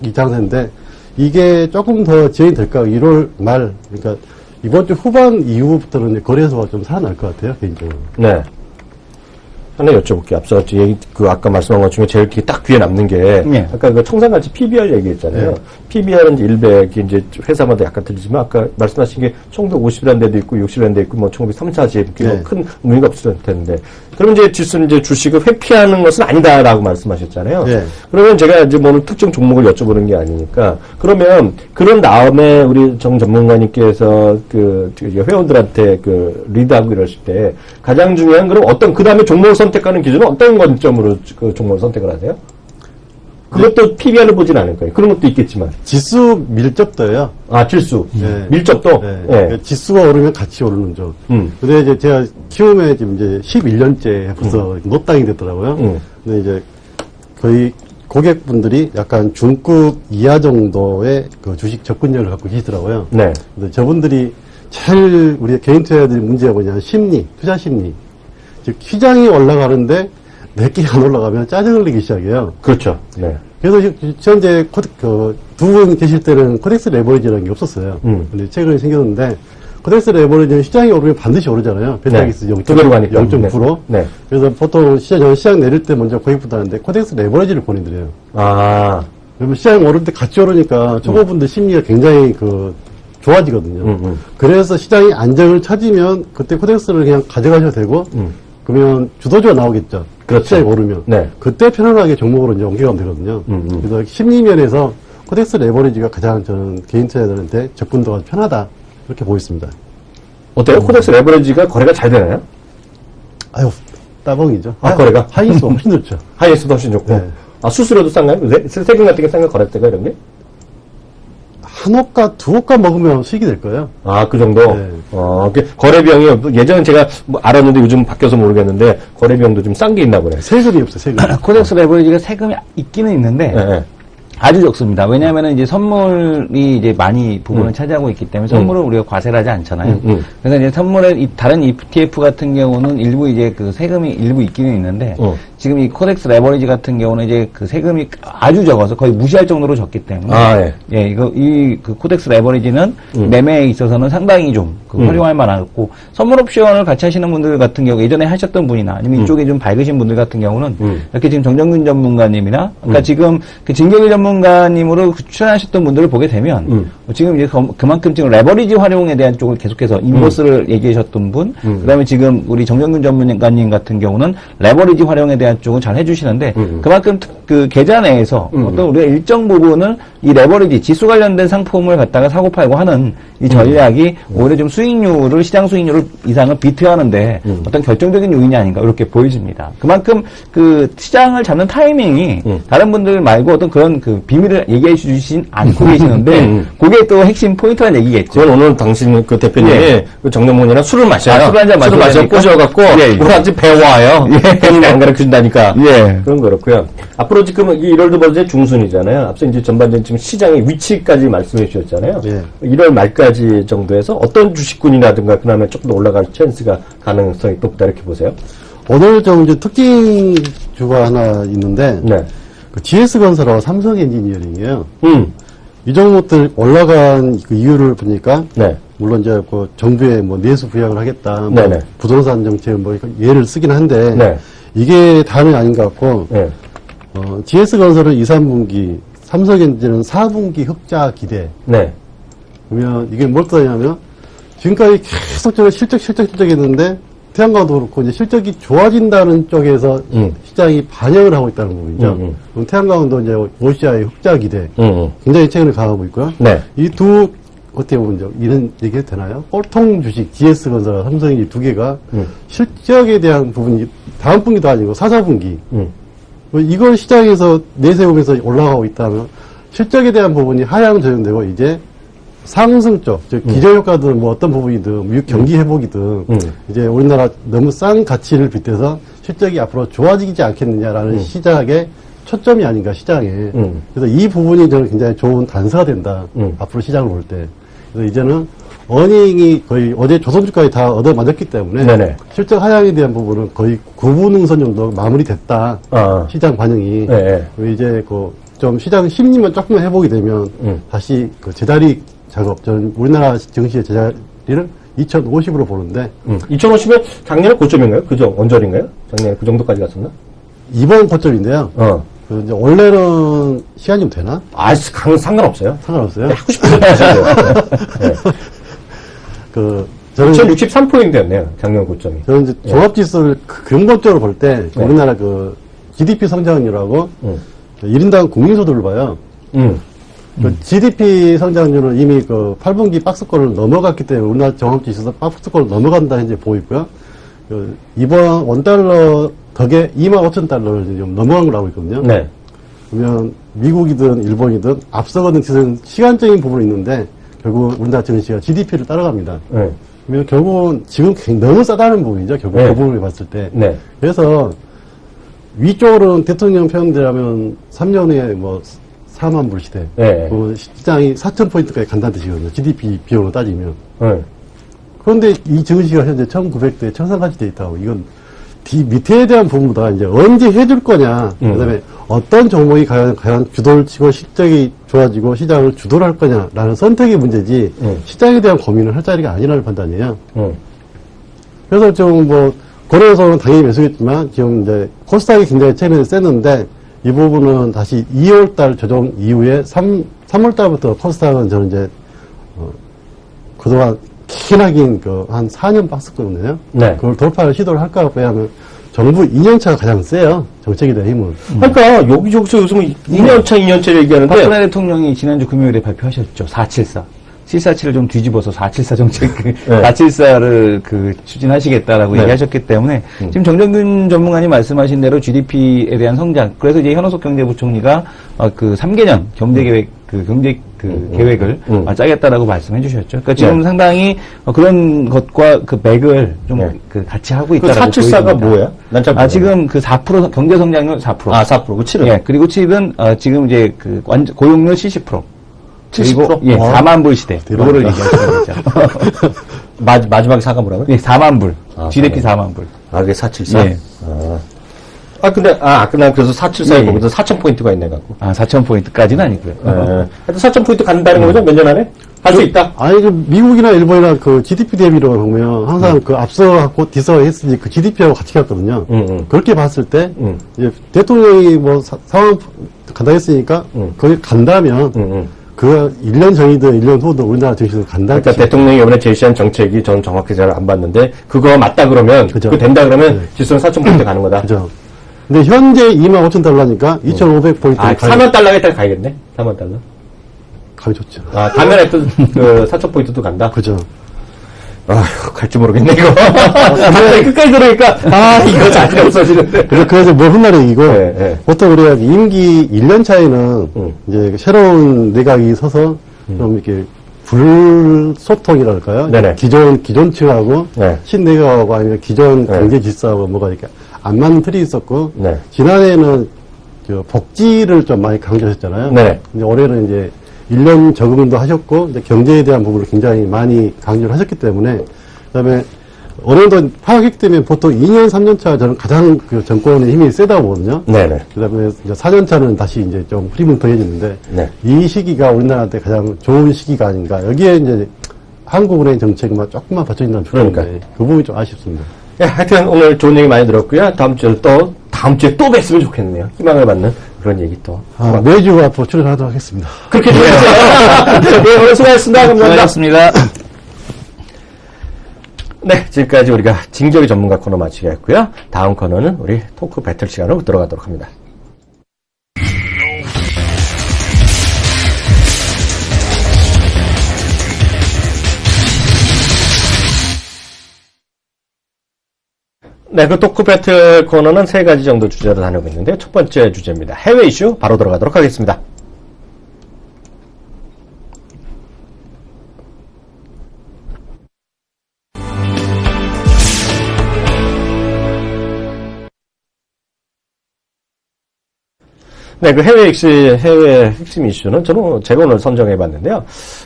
이 장세인데, 이게 조금 더 지연이 될까? 1월 말, 그러니까 이번 주 후반 이후부터는 이제 거래소가 좀 살아날 것 같아요, 개인적으로. 네. 하나 여쭤볼게요. 앞서 아까 말씀한 것 중에 제일 딱 귀에 남는 게, 아까 청산가치 PBR 얘기했잖아요. PBR은 이제 100이 이제 회사마다 약간 틀리지만, 아까 말씀하신 게 1950이라는 데도 있고, 60이라는 데도 있고, 1930, 40, 큰 의미가 없을 텐데. 그러면 이제 지수는 이제 주식을 회피하는 것은 아니다라고 말씀하셨잖아요. 그러면 제가 이제 특정 종목을 여쭤보는 게 아니니까, 그러면 그런 다음에 우리 정 전문가님께서 회원들한테 리드하고 이러실 때 가장 중요한 그럼 그 다음에 종목을 선택하는 기준은 어떤 관점으로 그 종목을 선택을 하세요? 그것도 PBR을 보진 않을 거예요. 그런 것도 있겠지만. 지수 밀접도예요. 지수. 밀접도? 그러니까 지수가 오르면 같이 오르는 쪽. 근데 이제 제가 키움에 지금 이제 11년째 벌써 노땅이 됐더라고요. 근데 이제 거의 고객분들이 약간 중급 이하 정도의 그 주식 접근력을 갖고 계시더라고요. 네. 근데 저분들이 제일 우리 개인 투자자들이 문제가 뭐냐면 심리, 투자 심리. 즉, 시장이 올라가는데 내게 안 올라가면 짜증을 내기 시작해요. 그렇죠. 네. 그래서 현재 두 분 계실 때는 코덱스 레버리지라는 게 없었어요. 근데 최근에 생겼는데, 코덱스 레버리지는 시장이 오르면 반드시 오르잖아요. 베타기스 0.9%. 네. 그래서 보통 시장 내릴 때 먼저 고객부터 하는데, 코덱스 레버리지를 보내드려요. 아. 그러면 시장 오를 때 같이 오르니까 초보분들 심리가 굉장히 좋아지거든요. 그래서 시장이 안정을 찾으면 그때 코덱스를 그냥 가져가셔도 되고, 그러면 주도주가 나오겠죠. 그렇죠. 시장이 오르면. 네. 그때 편안하게 종목으로 이제 옮겨가면 되거든요. 그래서 심리면에서 코덱스 레버리지가 가장 저는 개인 투자자들한테 접근도가 편하다. 이렇게 보였습니다. 어때요? 코덱스 레버리지가 거래가 잘 되나요? 아유, 따봉이죠. 거래가? 하이스 훨씬 좋죠. 하이에스도 훨씬 좋고. 네. 아, 수수료도 싼가요? 세금 같은 게 싼가 거래대가 이런 게? 한 호가, 두 호가 먹으면 수익이 될 거예요. 아, 그 정도? 네. 거래 비용이, 예전엔 제가 뭐 알았는데 요즘 바뀌어서 모르겠는데, 거래 비용도 좀 싼 게 있나 보네. 세금이 없어요, 세금. 코덱스 레버리지가 세금이 있기는 있는데 네, 네. 아주 적습니다. 왜냐하면 이제 선물이 이제 많이 부분을 차지하고 있기 때문에 선물을 우리가 과세를 하지 않잖아요. 그래서 이제 선물에 다른 ETF 같은 경우는 일부 이제 그 세금이 일부 있기는 있는데 지금 이 코덱스 레버리지 같은 경우는 이제 그 세금이 아주 적어서 거의 무시할 정도로 적기 때문에 예, 그 코덱스 레버리지는 매매에 있어서는 상당히 좀 활용할 만하고 선물 옵션을 같이 하시는 분들 같은 경우 예전에 하셨던 분이나 아니면 이쪽에 좀 밝으신 분들 같은 경우는 이렇게 지금 정정균 전문가님이나 그러니까 지금 그 진경일 전문가님으로 추천하셨던 분들을 보게 되면 지금 이제 그만큼 지금 레버리지 활용에 대한 쪽을 계속해서 인버스를 얘기하셨던 분, 그다음에 지금 우리 정정균 전문가님 같은 경우는 레버리지 활용에 대한 쪽을 잘 해주시는데 그만큼 그 계좌 내에서 어떤 우리가 일정 부분을 이 레버리지 지수 관련된 상품을 갖다가 사고 팔고 하는 이 전략이 오히려 좀 수익률을 시장 수익률을 이상을 비트하는데 어떤 결정적인 요인이 아닌가 이렇게 보여집니다. 그만큼 그 시장을 잡는 타이밍이 다른 분들 말고 어떤 그런 그 비밀을 얘기해 주시진 않고 계시는데 그게 또 핵심 포인트라는 얘기겠죠. 그건 오늘 당신 그 대표님이 그 정정문이랑 술을 마셔요. 술 한잔 술을 마셔 꼬셔갖고 우리한테 배워와요. 괜히 안 가르쳐준다니까. 그런 거 그렇고요. 앞으로 지금 이 1월도 벌써 중순이잖아요. 앞서 이제 전반적인 지금 시장의 위치까지 말씀해 주셨잖아요. 1월 말까지 정도에서 어떤 주식군이라든가 그다음에 조금 더 올라갈 찬스가 가능성이 높다 이렇게 보세요. 오늘 좀 이제 특징주가 하나 있는데 그 GS건설하고 삼성엔지니어링이에요. 이 종목들 올라간 그 이유를 보니까 물론 이제 그 정부의 뭐 내수 부양을 하겠다, 뭐 부동산 정책 뭐 예를 쓰긴 한데 이게 다는 아닌 것 같고 GS건설은 2, 3분기, 삼성엔지는 4분기 흑자 기대. 그러면 이게 뭘 뜻하냐면 지금까지 계속 실적 했는데 태양광도 그렇고 이제 실적이 좋아진다는 쪽에서 시장이 반영을 하고 있다는 부분이죠. 그럼 태양광도 이제 OCI 흑자 기대 굉장히 최근에 강하고 있고요. 이 두 어떻게 보면 이제 이런 얘기해도 되나요? 꼴통 주식 GS건설, 삼성이 두 개가 실적에 대한 부분이 다음 분기도 아니고 4, 4분기 이걸 시장에서 내세우면서 올라가고 있다면 실적에 대한 부분이 하향 조정되고 이제 상승 쪽, 즉 기저효과든 뭐 어떤 부분이든 경기 회복이든 이제 우리나라 너무 싼 가치를 빗대서 실적이 앞으로 좋아지지 않겠느냐라는 시작의 초점이 아닌가 시장에. 그래서 이 부분이 저는 굉장히 좋은 단서가 된다. 앞으로 시장을 볼 때. 그래서 이제는 어닝이 거의 어제 조선주까지 다 얻어맞았기 때문에 실적 하향에 대한 부분은 거의 구분응선 정도 마무리됐다. 시장 반영이. 이제 좀 시장 심리만 조금만 회복이 되면 다시 그 제자리 작업, 저는 우리나라 증시의 제자리를 2050으로 보는데 2050면 작년에 고점인가요? 그죠? 언저리인가요? 작년에 그 정도까지 갔었나? 이번 고점인데요. 그 이제 원래는 시간이 좀 되나? 상관없어요. 상관없어요. 하고 싶은 대로 하셔도 저는 2063포인트였네요. 작년 고점이. 저는 이제 종합지수를 근본적으로 볼 때 우리나라 그 GDP 성장률하고 1인당 국민소득을 봐요. GDP 성장률은 이미 그 8분기 박스권을 넘어갔기 때문에 우리나라 종합지수에서 박스권을 넘어간다 현재 보이고요. 이번 원달러 덕에 25,000달러를 좀 넘어간 걸로 알고 있거든요. 그러면 미국이든 일본이든 앞서가는 시간적인 부분이 있는데 결국 우리나라 증시가 GDP를 따라갑니다. 그러면 결국은 지금 너무 싸다는 부분이죠. 결국 그 부분을 봤을 때. 그래서 위쪽으로는 대통령 표현대로하면 3년 후에 뭐 4만 불 시대. 네. 시장이 4,000포인트까지 간다는 뜻이거든요. GDP 비용으로 따지면. 네. 그런데 이 증시가 현재 1900대 청산가치 돼 있다고. 이건 밑에 대한 부분보다 이제 언제 해줄 거냐. 그 다음에 어떤 종목이 과연 주도를 치고 실적이 좋아지고 시장을 주도를 할 거냐라는 선택의 문제지 시장에 대한 고민을 할 자리가 아니라는 판단이에요. 그래서 좀 뭐, 거래소는 당연히 매수했지만 지금 이제 코스닥이 굉장히 최근에 셌는데 이 부분은 다시 2월달 조정 이후에 3월달부터 코스닥은 저는 이제, 그동안 기나긴 한 4년 빡셌거든요. 네. 그걸 돌파를 시도를 할까 하면 정부 2년차가 가장 세요. 정책에 대한 힘은. 그러니까 여기저기서 요즘은 2년차, 2년차 얘기하는데 박근혜 대통령이 지난주 금요일에 발표하셨죠. 474. 747을 좀 뒤집어서 474 정책, 474를 추진하시겠다라고 얘기하셨기 때문에, 지금 정정균 전문가님 말씀하신 대로 GDP에 대한 성장, 그래서 이제 현호석 경제부총리가, 3개년 경제계획, 계획을 짜겠다라고 말씀해 주셨죠. 그러니까 지금 상당히 그런 것과 그 맥을 좀 같이 하고 있다라고. 474가 뭐예요? 난 잘 모르겠어요. 지금 4% 경제 성장률 4%. 4%. 그 7은? 예, 그리고 7은, 지금 이제 고용률 70%. 70%? 그리고, 예, 4만 불 시대. 이거를 얘기하시는 거죠. 마지막에 4가 뭐라고요? 예, 4만 불. GDP 4만 불. 그게 474? 예. 근데, 난 그래서 474에 예. 거기서 4,000포인트가 있네, 갖고. 4,000포인트까지는 아니고요. 하여튼 4,000포인트 간다는 거죠? 몇 년 안에? 할 수 있다? 아니, 미국이나 일본이나 GDP 대비로 보면 항상 앞서갖고 뒤서했으니 GDP하고 같이 갔거든요. 그렇게 봤을 때, 이제 대통령이 뭐 상황 간다 했으니까, 거기 간다면, 그 1년 전이든 1년 후든 우리나라 증시도 간다. 그러니까 대통령이 이번에 제시한 정책이 저는 정확히 잘 안 봤는데, 그거 맞다 그러면, 그죠. 그거 된다 그러면 지수는 4,000포인트 가는 거다. 그죠. 근데 현재 25,000달러니까 2,500포인트. 4만 달러에 딱 가야겠네? 4만 달러? 가기 좋죠. 가면에 또 4,000포인트도 간다? 그죠. 아휴, 갈지 모르겠네, 이거. 갑자기 끝까지 들으니까, 이거 자신 없어지는데. 그래서 뭐 훗날 얘기고, 네. 보통 우리가 임기 1년 차에는 이제 새로운 내각이 서서 좀 이렇게 불소통이랄까요? 네네. 기존층하고 네. 신내각하고 아니면 기존 네. 경제 질서하고 뭐가 이렇게 안 맞는 틀이 있었고, 네. 지난해에는 복지를 좀 많이 강조하셨잖아요. 네. 이제 올해는 이제 1년 적응도 하셨고, 이제 경제에 대한 부분을 굉장히 많이 강조를 하셨기 때문에, 그 다음에 어느 정도 파악했기 때문에 보통 2년, 3년 차 저는 가장 정권의 힘이 세다고 보거든요. 네네. 그 다음에 4년 차는 다시 이제 좀 흐름은 더해지는데, 네. 이 시기가 우리나라한테 가장 좋은 시기가 아닌가. 여기에 이제 한국은행 정책만 조금만 받쳐진다면 좋겠는데, 그러니까. 그 부분이 좀 아쉽습니다. 예, 하여튼 오늘 좋은 얘기 많이 들었고요. 다음 주에 또 뵀으면 좋겠네요. 희망을 받는 그런 얘기 또. 매주 앞으로 출연하도록 하겠습니다. 그렇게 되겠어요. 네, 오늘 수고하셨습니다. 감사합니다. 수고하셨습니다. 네, 지금까지 우리가 징조의 전문가 코너 마치겠고요. 다음 코너는 우리 토크 배틀 시간으로 들어가도록 합니다. 네, 그 토크 배틀 코너는 3가지 정도 주제로 다니고 있는데 첫 번째 주제입니다. 해외 이슈 바로 들어가도록 하겠습니다. 네, 그 해외 핵심 이슈는 제가 오늘 선정해봤는데요.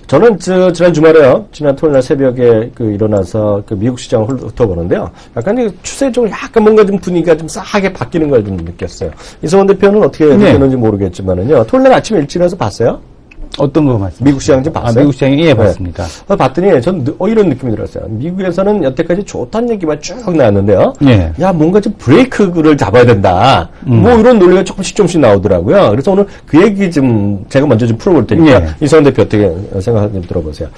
저는 지난 주말에요. 지난 토요일 날 새벽에 일어나서 미국 시장을 훑어보는데요. 약간 추세적으로 약간 뭔가 좀 분위기가 좀 싸하게 바뀌는 걸 좀 느꼈어요. 이성원 대표는 어떻게 느꼈는지 모르겠지만은요. 토요일 날 아침에 일찍 일어나서 봤어요? 어떤 거 말씀? 미국 시장 좀 봤어요? 미국 시장이 예, 봤습니다. 네. 봤더니 전 이런 느낌이 들었어요. 미국에서는 여태까지 좋다는 얘기만 쭉 나왔는데요. 예. 야, 뭔가 좀 브레이크를 잡아야 된다. 뭐 이런 논리가 조금씩 나오더라고요. 그래서 오늘 그 얘기 제가 먼저 좀 풀어볼 테니까 예. 이성원 대표 어떻게 생각하는지 좀 들어보세요.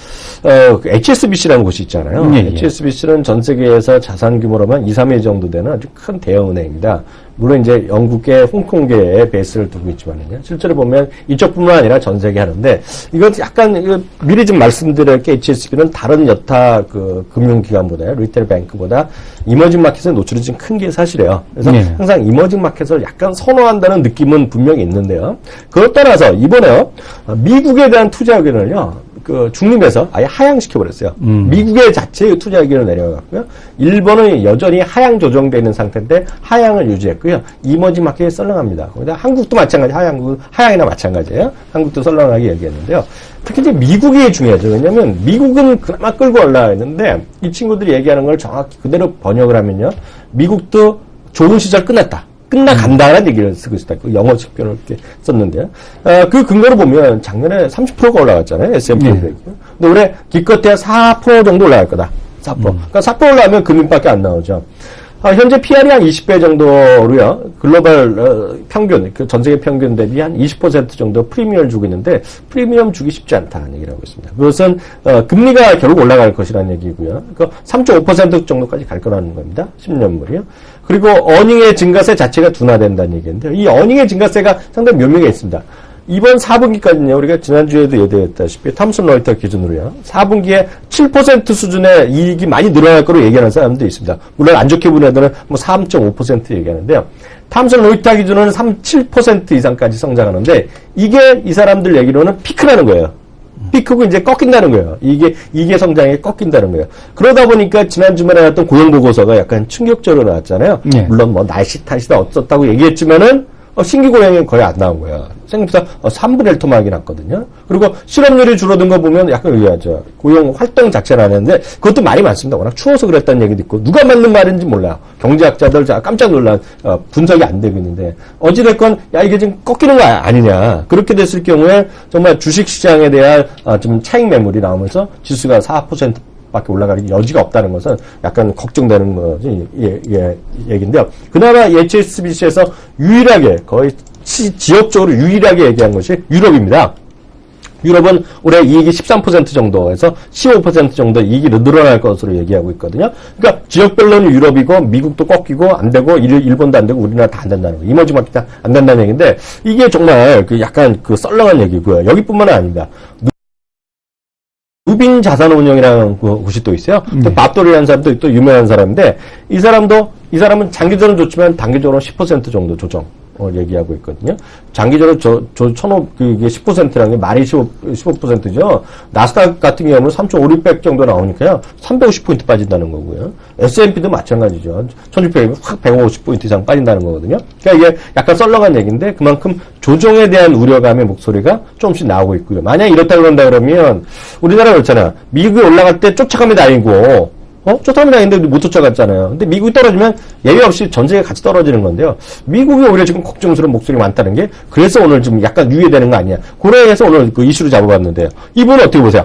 HSBC라는 곳이 있잖아요. 예. HSBC는 전 세계에서 자산 규모로만 2, 3회 정도 되는 아주 큰 대형 은행입니다. 물론 이제 영국계, 홍콩계에 베이스를 두고 있지만요. 실제로 보면 이쪽뿐만 아니라 전 세계 하는데 이건 약간 미리 좀 말씀드릴 게 HSBC는 다른 여타 금융기관보다 리테일 뱅크보다 이머징 마켓에 노출이 좀 큰 게 사실이에요. 그래서 네. 항상 이머징 마켓을 약간 선호한다는 느낌은 분명히 있는데요. 그것 따라서 이번에요 미국에 대한 투자 의견을요 중립에서 아예 하향시켜버렸어요. 미국의 자체의 투자 의견을 내려갔고요. 일본은 여전히 하향 조정되어 있는 상태인데 하향을 유지했고요. 이머징 마켓이 썰렁합니다. 거기다 한국도 마찬가지, 하향이나 마찬가지예요. 한국도 썰렁하게 얘기했는데요. 특히 이제 미국이 중요하죠. 왜냐면 미국은 그나마 끌고 올라가 있는데 이 친구들이 얘기하는 걸 정확히 그대로 번역을 하면요. 미국도 좋은 시절 끝났다. 끝나간다라는 얘기를 쓰고 있다. 그 영어 측변을 이렇게 썼는데요. 그 근거로 보면 작년에 30%가 올라갔잖아요. S&P 500. 근데 올해 기껏해야 4% 정도 올라갈 거다. 4%. 그러니까 4% 올라가면 금융밖에 안 나오죠. 현재 PR이 한 20배 정도로요. 글로벌 평균, 그 전 세계 평균 대비 한 20% 정도 프리미엄을 주고 있는데 프리미엄 주기 쉽지 않다는 얘기를 하고 있습니다. 그것은 금리가 결국 올라갈 것이라는 얘기고요. 그러니까 3.5% 정도까지 갈 거라는 겁니다. 10년물이요. 그리고 어닝의 증가세 자체가 둔화된다는 얘기인데요. 이 어닝의 증가세가 상당히 묘미가 있습니다. 이번 4분기까지는요, 우리가 지난주에도 얘기했다시피 탐슨 로이터 기준으로요, 4분기에 7% 수준의 이익이 많이 늘어날 거로 얘기하는 사람도 있습니다. 물론 안 좋게 보는 애들은 뭐 3.5% 얘기하는데요. 탐슨 로이터 기준으로는 7% 이상까지 성장하는데, 이게 이 사람들 얘기로는 피크라는 거예요. 피크고 이제 꺾인다는 거예요. 이게 성장이 꺾인다는 거예요. 그러다 보니까 지난 주말에 나왔던 고용보고서가 약간 충격적으로 나왔잖아요. 네. 물론 뭐 날씨 탓이다 어쩌다고 얘기했지만은, 신규 고용이 거의 안 나온 거야. 생각보다 3분의 1 토막이 났거든요. 그리고 실업률이 줄어든 거 보면 약간 의아하죠. 고용 활동 자체는 안 했는데 그것도 말이 많습니다. 워낙 추워서 그랬다는 얘기도 있고 누가 맞는 말인지 몰라요. 경제학자들 깜짝 놀란 분석이 안 되고 있는데 어찌됐건 야 이게 지금 꺾이는 거 아니냐. 그렇게 됐을 경우에 정말 주식시장에 대한 좀 차익 매물이 나오면서 지수가 4% 밖에 올라갈 여지가 없다는 것은 약간 걱정되는 거지, 얘기인데요. 그나마 HSBC에서 유일하게, 거의 지역적으로 유일하게 얘기한 것이 유럽입니다. 유럽은 올해 이익이 13% 정도에서 15% 정도 이익이 늘어날 것으로 얘기하고 있거든요. 그러니까 지역별로는 유럽이고 미국도 꺾이고 안 되고 일본도 안 되고 우리나라 다 안 된다는 거. 이머징 마켓 안 된다는 얘기인데 이게 정말 약간 썰렁한 얘기고요. 여기뿐만 아닙니다. 누빈 자산운용이라는 곳이 또 있어요. 또 밥돌이라는 사람도 또 유명한 사람인데 이 사람은 장기적으로는 좋지만 단기적으로 10% 정도 조정을 얘기하고 있거든요. 장기적으로 이게 10%라는 게 말이 15%죠. 나스닥 같은 경우는 3,500 정도 나오니까요. 350포인트 빠진다는 거고요. S&P도 마찬가지죠. 1,600이 확 150포인트 이상 빠진다는 거거든요. 그러니까 이게 약간 썰렁한 얘기인데 그만큼 조정에 대한 우려감의 목소리가 조금씩 나오고 있고요. 만약 이렇다 그런다 그러면 우리나라 그렇잖아요. 미국이 올라갈 때 쫓아가면 다행이고 쫓아가면 다행인데 못 쫓아갔잖아요. 근데 미국이 떨어지면 예외 없이 전 세계가 같이 떨어지는 건데요. 미국이 오히려 지금 걱정스러운 목소리가 많다는 게 그래서 오늘 좀 약간 유예되는 거 아니냐. 그래서 오늘 그 이슈를 잡아봤는데요. 이분은 어떻게 보세요?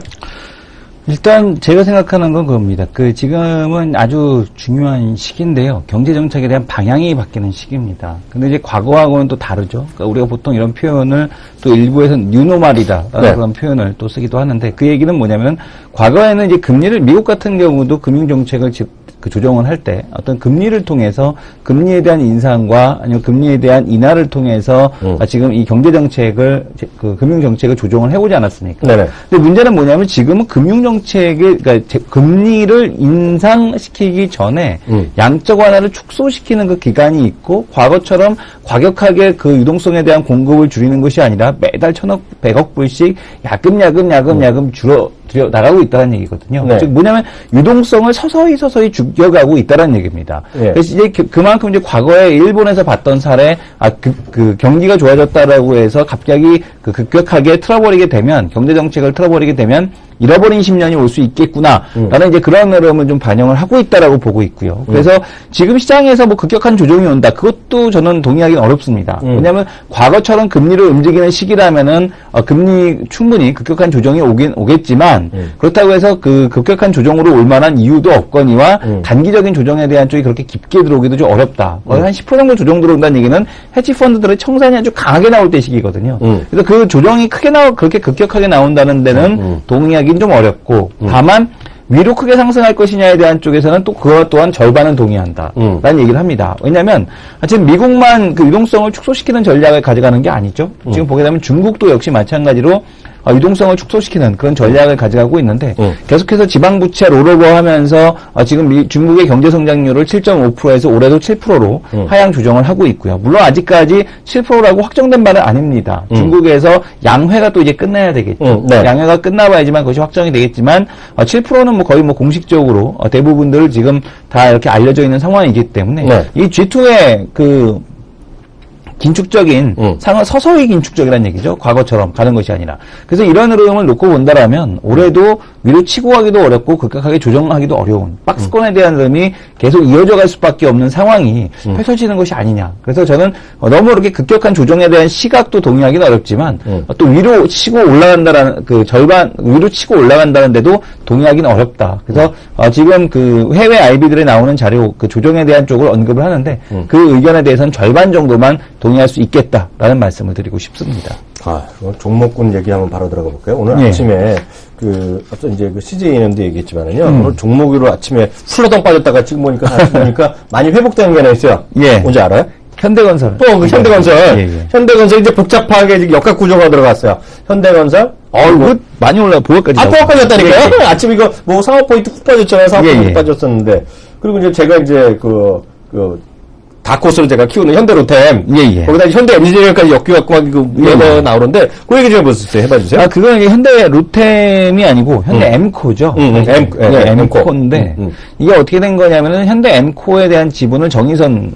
일단 제가 생각하는 건 그겁니다. 지금은 아주 중요한 시기인데요. 경제정책에 대한 방향이 바뀌는 시기입니다. 근데 이제 과거하고는 또 다르죠. 그러니까 우리가 보통 이런 표현을 또 일부에서는 뉴노말이다라는 네. 그런 표현을 또 쓰기도 하는데 그 얘기는 뭐냐면 과거에는 이제 금리를 미국 같은 경우도 금융정책을 조정을 할 때 어떤 금리를 통해서 금리에 대한 인상과 아니면 금리에 대한 인하를 통해서 지금 이 경제정책을 금융정책을 조정을 해오지 않았습니까? 네네. 근데 문제는 뭐냐면 지금은 금융정책을 그러니까 금리를 인상시키기 전에 양적 완화를 축소시키는 그 기간이 있고 과거처럼 과격하게 그 유동성에 대한 공급을 줄이는 것이 아니라 매달 1,000억, 100억 불씩 야금 들여 나가고 있다는 얘기거든요. 네. 즉 뭐냐면 유동성을 서서히 죽여가고 있다는 얘기입니다. 네. 그래서 이제 그만큼 이제 과거에 일본에서 봤던 사례, 경기가 좋아졌다라고 해서 갑자기 급격하게 틀어버리게 되면 경제 정책을 틀어버리게 되면 잃어버린 10년이 올 수 있겠구나라는 이제 그런 흐름을 좀 반영을 하고 있다라고 보고 있고요. 그래서 지금 시장에서 뭐 급격한 조정이 온다. 그것도 저는 동의하기는 어렵습니다. 왜냐하면 과거처럼 금리를 움직이는 시기라면은 금리 충분히 급격한 조정이 오겠지만 그렇다고 해서 그 급격한 조정으로 올 만한 이유도 없거니와 단기적인 조정에 대한 쪽이 그렇게 깊게 들어오기도 좀 어렵다. 한 10% 정도 조정 들어온다는 얘기는 헤지 펀드들의 청산이 아주 강하게 나올 때 시기거든요. 그래서 그 조정이 그렇게 급격하게 나온다는 데는 동의하기는 좀 어렵고 다만 위로 크게 상승할 것이냐에 대한 쪽에서는 또 그것 또한 절반은 동의한다. 라는 얘기를 합니다. 왜냐하면 지금 미국만 그 유동성을 축소시키는 전략을 가져가는 게 아니죠. 지금 보게 되면 중국도 역시 마찬가지로 유동성을 축소시키는 그런 전략을 가져가고 있는데 계속해서 지방부채 롤오버하면서 지금 중국의 경제 성장률을 7.5%에서 올해도 7%로 하향 조정을 하고 있고요. 물론 아직까지 7%라고 확정된 바는 아닙니다. 중국에서 양회가 또 이제 끝나야 되겠죠. 네. 양회가 끝나봐야지만 그것이 확정이 되겠지만 7%는 뭐 거의 뭐 공식적으로 대부분들 지금 다 이렇게 알려져 있는 상황이기 때문에 네. 이 G2의 그 긴축적인 상황 서서히 긴축적이라는 얘기죠. 과거처럼 가는 것이 아니라. 그래서 이런 흐름을 놓고 본다라면 올해도 위로 치고 가기도 어렵고 급격하게 조정하기도 어려운 박스권에 대한 흐름이 계속 이어져 갈 수밖에 없는 상황이 펼쳐지는 것이 아니냐. 그래서 저는 너무 이렇게 급격한 조정에 대한 시각도 동의하기는 어렵지만 또 위로 치고 올라간다라는 그 절반 위로 치고 올라간다는데도 동의하기는 어렵다. 그래서 지금 그 해외 IB들에 나오는 자료 그 조정에 대한 쪽을 언급을 하는데 그 의견에 대해서는 절반 정도만 동의할 수 있겠다라는 말씀을 드리고 싶습니다. 종목군 얘기 한번 바로 들어가 볼까요? 오늘 예. 아침에 앞서 이제 그 CJNM도 얘기했지만은요. 오늘 종목으로 아침에 풀러덩 빠졌다가 지금 보니까 다시 보니까 많이 회복되는 게 하나 있어요. 예. 뭔지 알아요? 현대건설. 그 현대건설. 예. 현대건설 이제 복잡하게 지금 역학 구조가 들어갔어요. 현대건설. 이거 많이 올라 보여까지. 또 빠졌다니까요? 예. 아침 이거 뭐 상업포인트 훅 빠졌잖아요. 상업포인트 예. 빠졌었는데. 그리고 이제 제가 이제 다코스로 제가 키우는 현대로템. 예. 거기다 현대 엔지니어까지 엮여갖고 막 이거 위에다 나오는데, 그 얘기 좀 해봐주세요. 그건 이게 현대 로템이 아니고, 현대 엠코죠. 엠코인데, 이게 어떻게 된 거냐면은, 현대 엠코에 대한 지분을 정의선,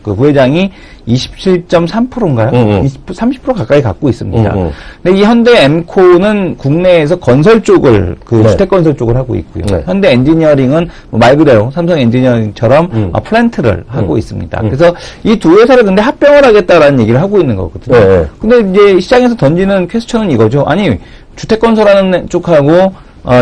그 부회장이 27.3%인가요? 30% 가까이 갖고 있습니다. 근데 이 현대 엠코는 국내에서 건설 쪽을, 네. 주택건설 쪽을 하고 있고요. 네. 현대 엔지니어링은 말 그대로 삼성 엔지니어링처럼 플랜트를 하고 있습니다. 그래서 이 두 회사를 근데 합병을 하겠다라는 얘기를 하고 있는 거거든요. 네. 근데 이제 시장에서 던지는 퀘스천은 이거죠. 아니, 주택건설하는 쪽하고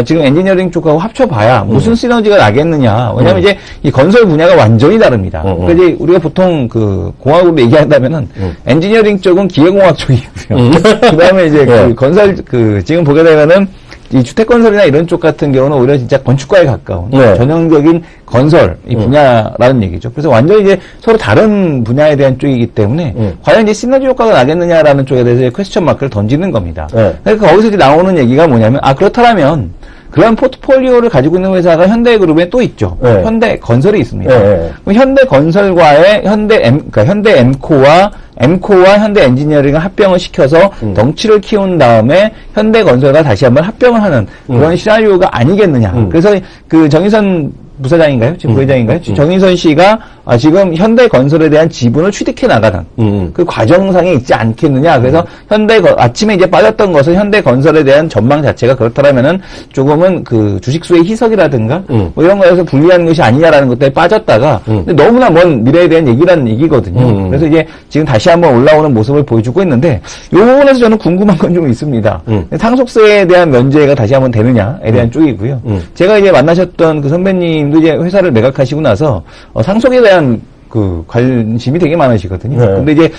지금 엔지니어링 쪽하고 합쳐봐야 무슨 시너지가 나겠느냐. 왜냐면 이제 이 건설 분야가 완전히 다릅니다. 그러니까 이제 우리가 보통 그 공학으로 얘기한다면은 엔지니어링 쪽은 기계공학 쪽이고요. 그 다음에 이제 그 건설, 지금 보게 되면은 이 주택건설이나 이런 쪽 같은 경우는 오히려 진짜 건축과에 가까운 전형적인 건설 이 분야라는 얘기죠. 그래서 완전히 이제 서로 다른 분야에 대한 쪽이기 때문에 과연 이제 시너지 효과가 나겠느냐라는 쪽에 대해서 퀘스천 마크를 던지는 겁니다. 그러니까 거기서 이제 나오는 얘기가 뭐냐면 그렇다면 그런 포트폴리오를 가지고 있는 회사가 현대그룹에 또 있죠. 현대건설이 있습니다. 그럼 현대건설과의 현대엠코와 현대엔지니어링을 합병을 시켜서 덩치를 키운 다음에 현대건설과 다시 한번 합병을 하는 그런 시나리오가 아니겠느냐. 그래서 그 정의선 부사장인가요? 지금 부회장인가요? 정의선 씨가 지금 현대건설에 대한 지분을 취득해 나가는 그 과정상에 있지 않겠느냐. 그래서 아침에 이제 빠졌던 것은 현대건설에 대한 전망 자체가 그렇다면은 조금은 그 주식수의 희석이라든가 뭐 이런 거에서 불리한 것이 아니냐라는 것 때문에 빠졌다가 근데 너무나 먼 미래에 대한 얘기라는 얘기거든요. 그래서 이제 지금 다시 한번 올라오는 모습을 보여주고 있는데 요 부분에서 저는 궁금한 건 좀 있습니다. 상속세에 대한 면제가 다시 한번 되느냐에 대한 쪽이고요. 제가 이제 만나셨던 그 선배님도 이제 회사를 매각하시고 나서 상속에 대한 그 관심이 되게 많으시거든요. 근데 이제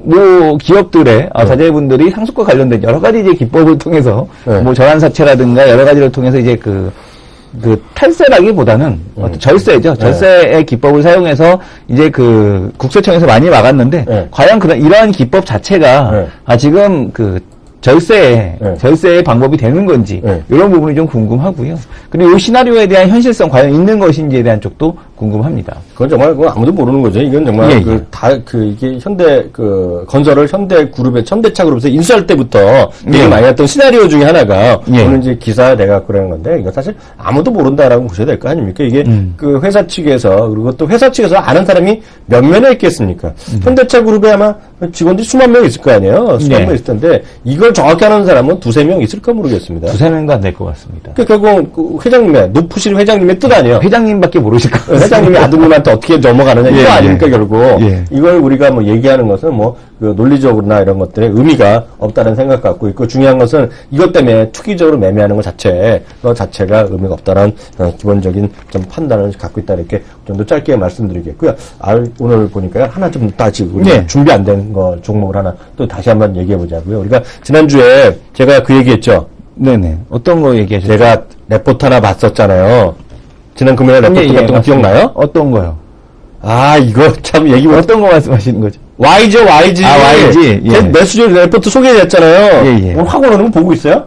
뭐 기업들의 자제분들이 상속과 관련된 여러 가지 이제 기법을 통해서 뭐 절한사채라든가 여러 가지를 통해서 이제 그 탈세라기보다는 절세죠. 절세의 기법을 사용해서 이제 국세청에서 많이 막았는데 과연 이러한 기법 자체가 지금 절세의 방법이 되는 건지 이런 부분이 좀 궁금하고요. 그리고 이 시나리오에 대한 현실성 과연 있는 것인지에 대한 쪽도 궁금합니다. 그건 정말 아무도 모르는 거죠. 이건 정말 이게 건설을 현대그룹에 현대차 그룹에서 인수할 때부터 되게 많이 했던 시나리오 중에 하나가 오늘 이제 기사 내가 그러는 건데 이거 사실 아무도 모른다라고 보셔야 될 거 아닙니까? 이게 그 회사 측에서 그리고 또 회사 측에서 아는 사람이 몇 명이나 있겠습니까? 현대차 그룹에 아마 직원들이 수만 명 있을 거 아니에요. 수만 명 있을 텐데 이걸 정확히 하는 사람은 두세 명 있을까 모르겠습니다. 두세 명도 안 될 것 같습니다. 결국 회장님의 높으신 회장님의 뜻 아니에요. 회장님밖에 모르실 것 같습니다. 회장님이 아드님한테 어떻게 넘어가느냐 이거 아닙니까 결국. 이걸 우리가 뭐 얘기하는 것은 논리적으로나 이런 것들에 의미가 없다는 생각 갖고 있고 중요한 것은 이것 때문에 투기적으로 매매하는 것 자체가 의미가 없다는 기본적인 좀 판단을 갖고 있다 이렇게 좀 더 짧게 말씀드리겠고요. 오늘 보니까 하나 좀 다시 우리가 준비 안 된 거 종목을 하나 또 다시 한번 얘기해 보자고요. 우리가 지난주에 제가 그 얘기했죠. 네네. 어떤 거 얘기하셨죠? 제가 레포트 하나 봤었잖아요. 지난 금요일에 레포트 같은 거 기억나요? 어떤 거요? 이거 참 얘기 못. 어떤 거 말씀하시는 거죠? YG요, YG. YG. 예. 매수주 레포트 소개됐잖아요. 예. 오늘 확 오르는 거 보고 있어요?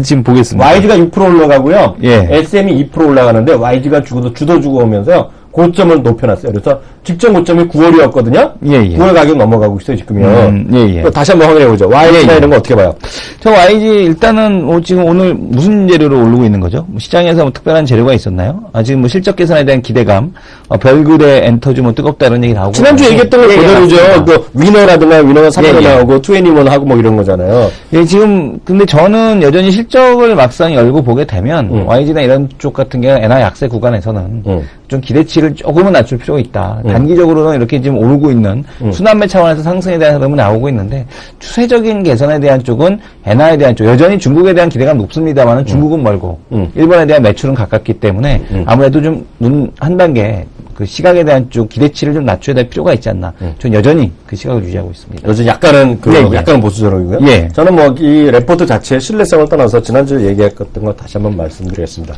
지금 보겠습니다. YG가 6% 올라가고요. 예. SM이 2% 올라가는데 YG가 주도 주고 오면서요. 고점을 높여놨어요. 그래서 직전 고점이 9월이었거든요. 예. 9월 가격 넘어가고 있어요, 지금요. 예. 또 다시 한번 확인해보죠. YG나 이런 거 어떻게 봐요? 저 YG 일단은 지금 오늘 무슨 재료로 오르고 있는 거죠? 시장에서 뭐 특별한 재료가 있었나요? 지금 뭐 실적 개선에 대한 기대감, 별그대 엔터주 뭐 뜨겁다 이런 얘기 나오고. 지난주 얘기했던 거 그대로죠. 그 위너라든가 위너가 3로 나오고 2NE1 하고 뭐 이런 거잖아요. 예, 지금 근데 저는 여전히 실적을 막상 열고 보게 되면 YG나 이런 쪽 같은 경우 엔화 약세 구간에서는 좀 기대치를 조금은 낮출 필요가 있다. 단기적으로는 이렇게 지금 오르고 있는 순환매 차원에서 상승에 대한 흐름은 나오고 있는데 추세적인 개선에 대한 쪽은 엔화에 대한 쪽 여전히 중국에 대한 기대가 높습니다만은 중국은 멀고 일본에 대한 매출은 가깝기 때문에 아무래도 좀 눈 한 단계 그 시각에 대한 쪽 기대치를 좀 낮춰야 될 필요가 있지 않나. 저는 여전히 그 시각을 유지하고 있습니다. 요즘 약간은 약간은 보수적이고요. 예. 저는 뭐 이 레포트 자체의 신뢰성을 떠나서 지난주에 얘기했던 거 다시 한번 말씀드리겠습니다.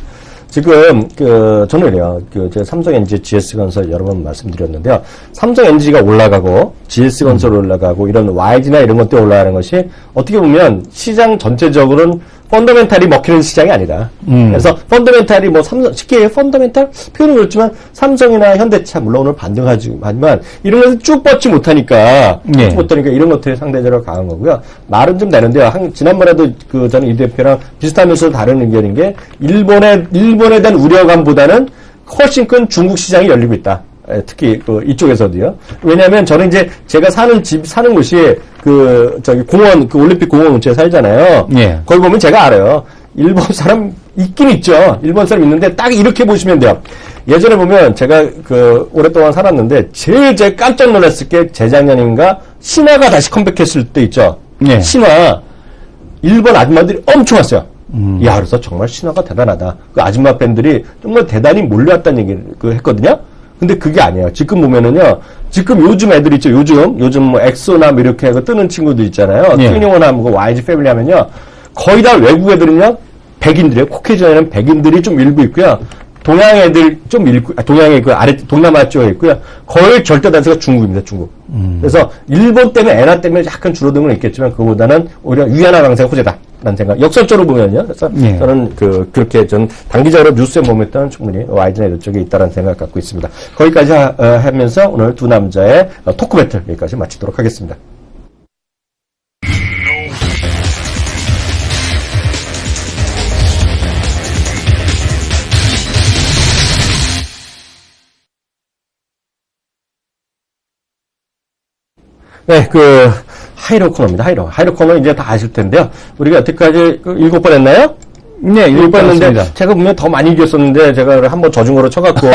지금 저는 이래요. 제가 삼성NG, GS건설 여러 번 말씀드렸는데요. 삼성NG가 올라가고 GS건설 올라가고 이런 YG나 이런 것들이 올라가는 것이 어떻게 보면 시장 전체적으로는 펀더멘탈이 먹히는 시장이 아니다. 그래서 펀더멘탈이 뭐 쉽게 펀더멘탈 표현은 그렇지만 삼성이나 현대차 물론 오늘 반등하지만 이런 것을 쭉 뻗지 못하니까 이런 것들이 상대적으로 강한 거고요. 말은 좀 되는데요. 지난번에도 저는 이 대표랑 비슷하면서 다른 의견인 게 일본에 대한 우려감보다는 훨씬 큰 중국 시장이 열리고 있다. 특히 이쪽에서도요. 왜냐하면 저는 이제 제가 사는 곳이 공원 올림픽 공원 근처에 살잖아요. 예. 거기 보면 제가 알아요. 일본 사람 있긴 있죠. 일본 사람 있는데 딱 이렇게 보시면 돼요. 예전에 보면 제가 오랫동안 살았는데 제일 깜짝 놀랐을 게 재작년인가 신화가 다시 컴백했을 때 있죠. 예. 신화 일본 아줌마들이 엄청 왔어요. 그래서 정말 신화가 대단하다. 그 아줌마 팬들이 정말 대단히 몰려왔다는 얘기를 했거든요. 근데 그게 아니에요. 지금 보면은요, 지금 요즘 애들 있죠. 요즘 뭐 엑소나 뭐 이렇게 뜨는 친구들 있잖아요. 트윈닝이나 뭐 YG 패밀리 하면요. 거의 다 외국 애들은요, 백인들이에요. 코케이션에는 백인들이 좀 일부 있고요. 동양 애들 좀 일부, 동양에 있고, 동남아 쪽에 있고요. 거의 절대 다수가 중국입니다, 중국. 그래서 일본 때문에, 엔화 때문에 약간 줄어든 건 있겠지만, 그거보다는 오히려 위안화 강세가 호재다. 라는 생각. 역설적으로 보면요. 그래서 저는 그렇게 단기적으로 뉴스에 보면 충분히 YG나 이런 쪽에 있다는 생각 갖고 있습니다. 거기까지 하면서 오늘 두 남자의 토크 배틀 여기까지 마치도록 하겠습니다. 네, 하이로 코너입니다. 하이로 코너 이제 다 아실 텐데요. 우리가 여태까지 7번 했나요? 네, 7번 했는데 제가 보면 더 많이 이겼었는데 제가 한번 저중으로 쳐갖고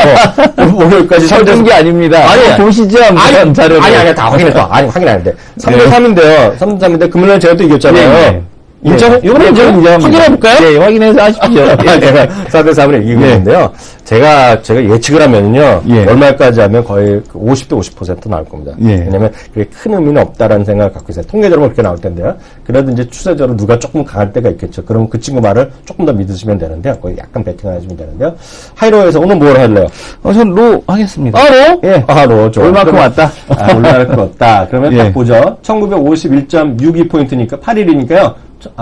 오늘까지 쳐준 게 아닙니다. 보시죠. 한번 자료를. 아니, 다 확인했어. 확인 안 했는데. 3대3인데요. 3대3인데 금요일에 제가 또 이겼잖아요. 인정? 이번에 확인해볼까요? 네, 확인해서 하십시오. 제가 4대3으로 이기고 있는데요. 제가 예측을 하면요. 얼마까지 하면 거의 50대 50% 나올 겁니다. 왜냐면 그게 큰 의미는 없다라는 생각을 갖고 있어요. 통계적으로 그렇게 나올 텐데요. 그래도 이제 추세적으로 누가 조금 강할 때가 있겠죠. 그러면 그 친구 말을 조금 더 믿으시면 되는데요. 거의 약간 베팅하시면 되는데요. 하이로에서 오늘 뭘 할래요? 전 로 하겠습니다. 로? 예. 로, 좋아. 올만큼 왔다. 올만큼 왔다. 그러면 딱 보죠. 1951.62포인트니까, 8일이니까요.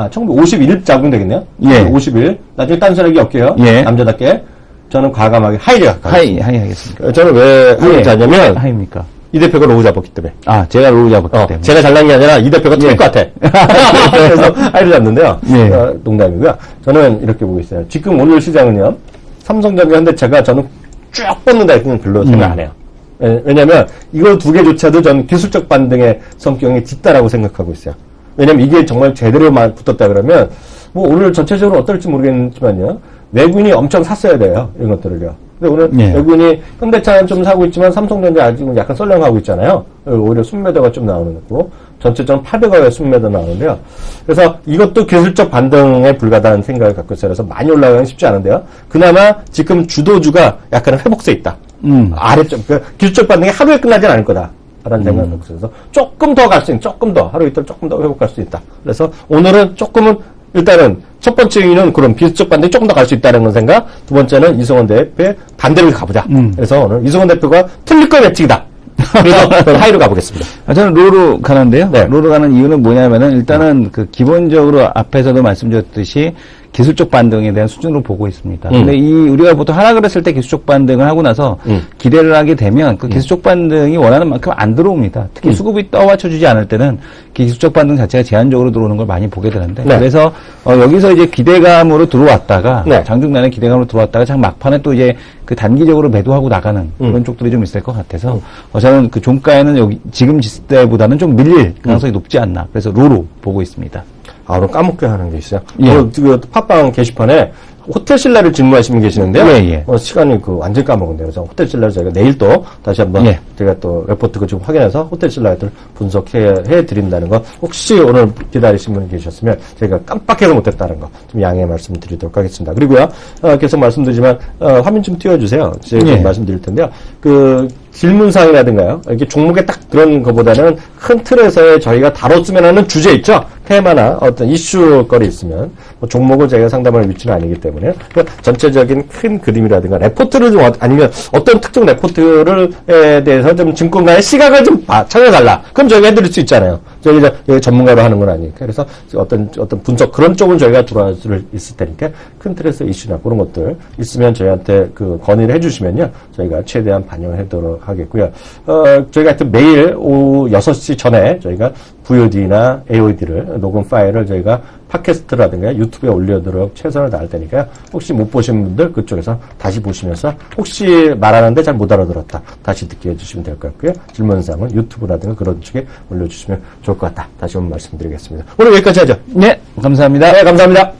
1951 잡으면 되겠네요. 51. 나중에 딴소리하기 없게요. 남자답게. 저는 과감하게 하이를 하이 하겠습니다. 저는 왜 하이를 자냐면, 하이입니까? 이 대표가 로우 잡았기 때문에. 제가 로우 잡았기 때문에. 제가 잘난 게 아니라 이 대표가 틀릴 것 같아. 그래서 하이를 잡는데요. 농담이고요. 저는 이렇게 보고 있어요. 지금 오늘 시장은요, 삼성전자 현대차가 저는 쭉 뻗는다 이렇게 별로 생각 안 해요. 왜냐면, 이거 두 개조차도 저는 기술적 반등의 성격이 짙다라고 생각하고 있어요. 왜냐면 이게 정말 제대로만 붙었다 그러면, 뭐 오늘 전체적으로 어떨지 모르겠지만요, 외국인이 엄청 샀어야 돼요. 이런 것들을요. 근데 오늘 외국인이 현대차는 좀 사고 있지만 삼성전자 아직은 약간 썰렁하고 있잖아요. 오히려 순매도가 좀 나오는 거고, 전체적으로 800억의 순매도 나오는데요. 그래서 이것도 기술적 반등에 불과하다는 생각을 갖고 있어요. 그래서 많이 올라가긴 쉽지 않은데요. 그나마 지금 주도주가 약간은 회복세 있다. 아래쪽, 기술적 반등이 하루에 끝나진 않을 거다. 라는 생각을 갖고 있어서 조금 더 갈 수 있는, 조금 더, 하루 이틀 조금 더 회복할 수 있다. 그래서 오늘은 조금은 일단은 첫 번째 의의는 그런 비수적 반등이 조금 더 갈 수 있다는 생각. 두 번째는 이승원 대표의 반대를 가보자. 그래서 오늘 이승원 대표가 틀릴 거 예측이다. 그래서 하이로 가보겠습니다. 저는 로로 가는데요. 네. 로로 가는 이유는 뭐냐면은 일단은 그 기본적으로 앞에서도 말씀드렸듯이 기술적 반등에 대한 수준으로 보고 있습니다. 근데 우리가 보통 하락을 했을 때 기술적 반등을 하고 나서 기대를 하게 되면 그 기술적 반등이 원하는 만큼 안 들어옵니다. 특히 수급이 떠받쳐주지 않을 때는 기술적 반등 자체가 제한적으로 들어오는 걸 많이 보게 되는데 네. 그래서 여기서 이제 기대감으로 들어왔다가 네. 장중단의 기대감으로 들어왔다가 참 막판에 또 이제 그 단기적으로 매도하고 나가는 그런 쪽들이 좀 있을 것 같아서 저는 그 종가에는 여기 지금 지수대보다는 좀 밀릴 가능성이 높지 않나. 그래서 로로 보고 있습니다. 오늘 까먹게 하는 게 있어요. 예. 오늘 그 팟빵 게시판에 호텔 신라를 질문하시는 분 계시는데요. 예, 예. 시간이 완전히 까먹은데요. 그래서 호텔 신라를 저희가 내일 또 다시 한번 예. 제가 또 레포트 좀 확인해서 호텔 신라들 분석해 드린다는 거 혹시 오늘 기다리신 분 계셨으면 저희가 깜빡해서 못했다는 거 좀 양해 말씀드리도록 하겠습니다. 그리고요, 계속 말씀드리지만 화면 좀 띄워주세요. 제가 예. 좀 말씀드릴 텐데요. 그 질문사항이라든가요. 이렇게 종목에 딱 그런 것보다는 큰 틀에서 저희가 다뤘으면 하는 주제 있죠. 테마나 어떤 이슈거리 있으면 뭐 종목을 저희가 상담할 위치는 아니기 때문에 전체적인 큰 그림이라든가 레포트를 좀 아니면 어떤 특정 레포트를에 대해서 좀 증권가의 시각을 좀 찾아달라. 그럼 저희가 해드릴 수 있잖아요. 저희가 전문가로 하는 건 아니니까. 그래서 어떤 분석 그런 쪽은 저희가 들어와 있을 테니까 큰 틀에서 이슈나 그런 것들 있으면 저희한테 그 건의를 해주시면요. 저희가 최대한 반영을 해도록 하겠고요. 저희가 하여튼 매일 오후 6시 전에 저희가 VOD나 AOD를 녹음 파일을 저희가 팟캐스트라든가 유튜브에 올려도록 최선을 다할 테니까요. 혹시 못 보신 분들 그쪽에서 다시 보시면서 혹시 말하는데 잘 못 알아들었다. 다시 듣게 해주시면 될 것 같고요. 질문사항은 유튜브라든가 그런 쪽에 올려주시면 좋을 것 같다. 다시 한번 말씀드리겠습니다. 오늘 여기까지 하죠. 네, 감사합니다. 네, 감사합니다.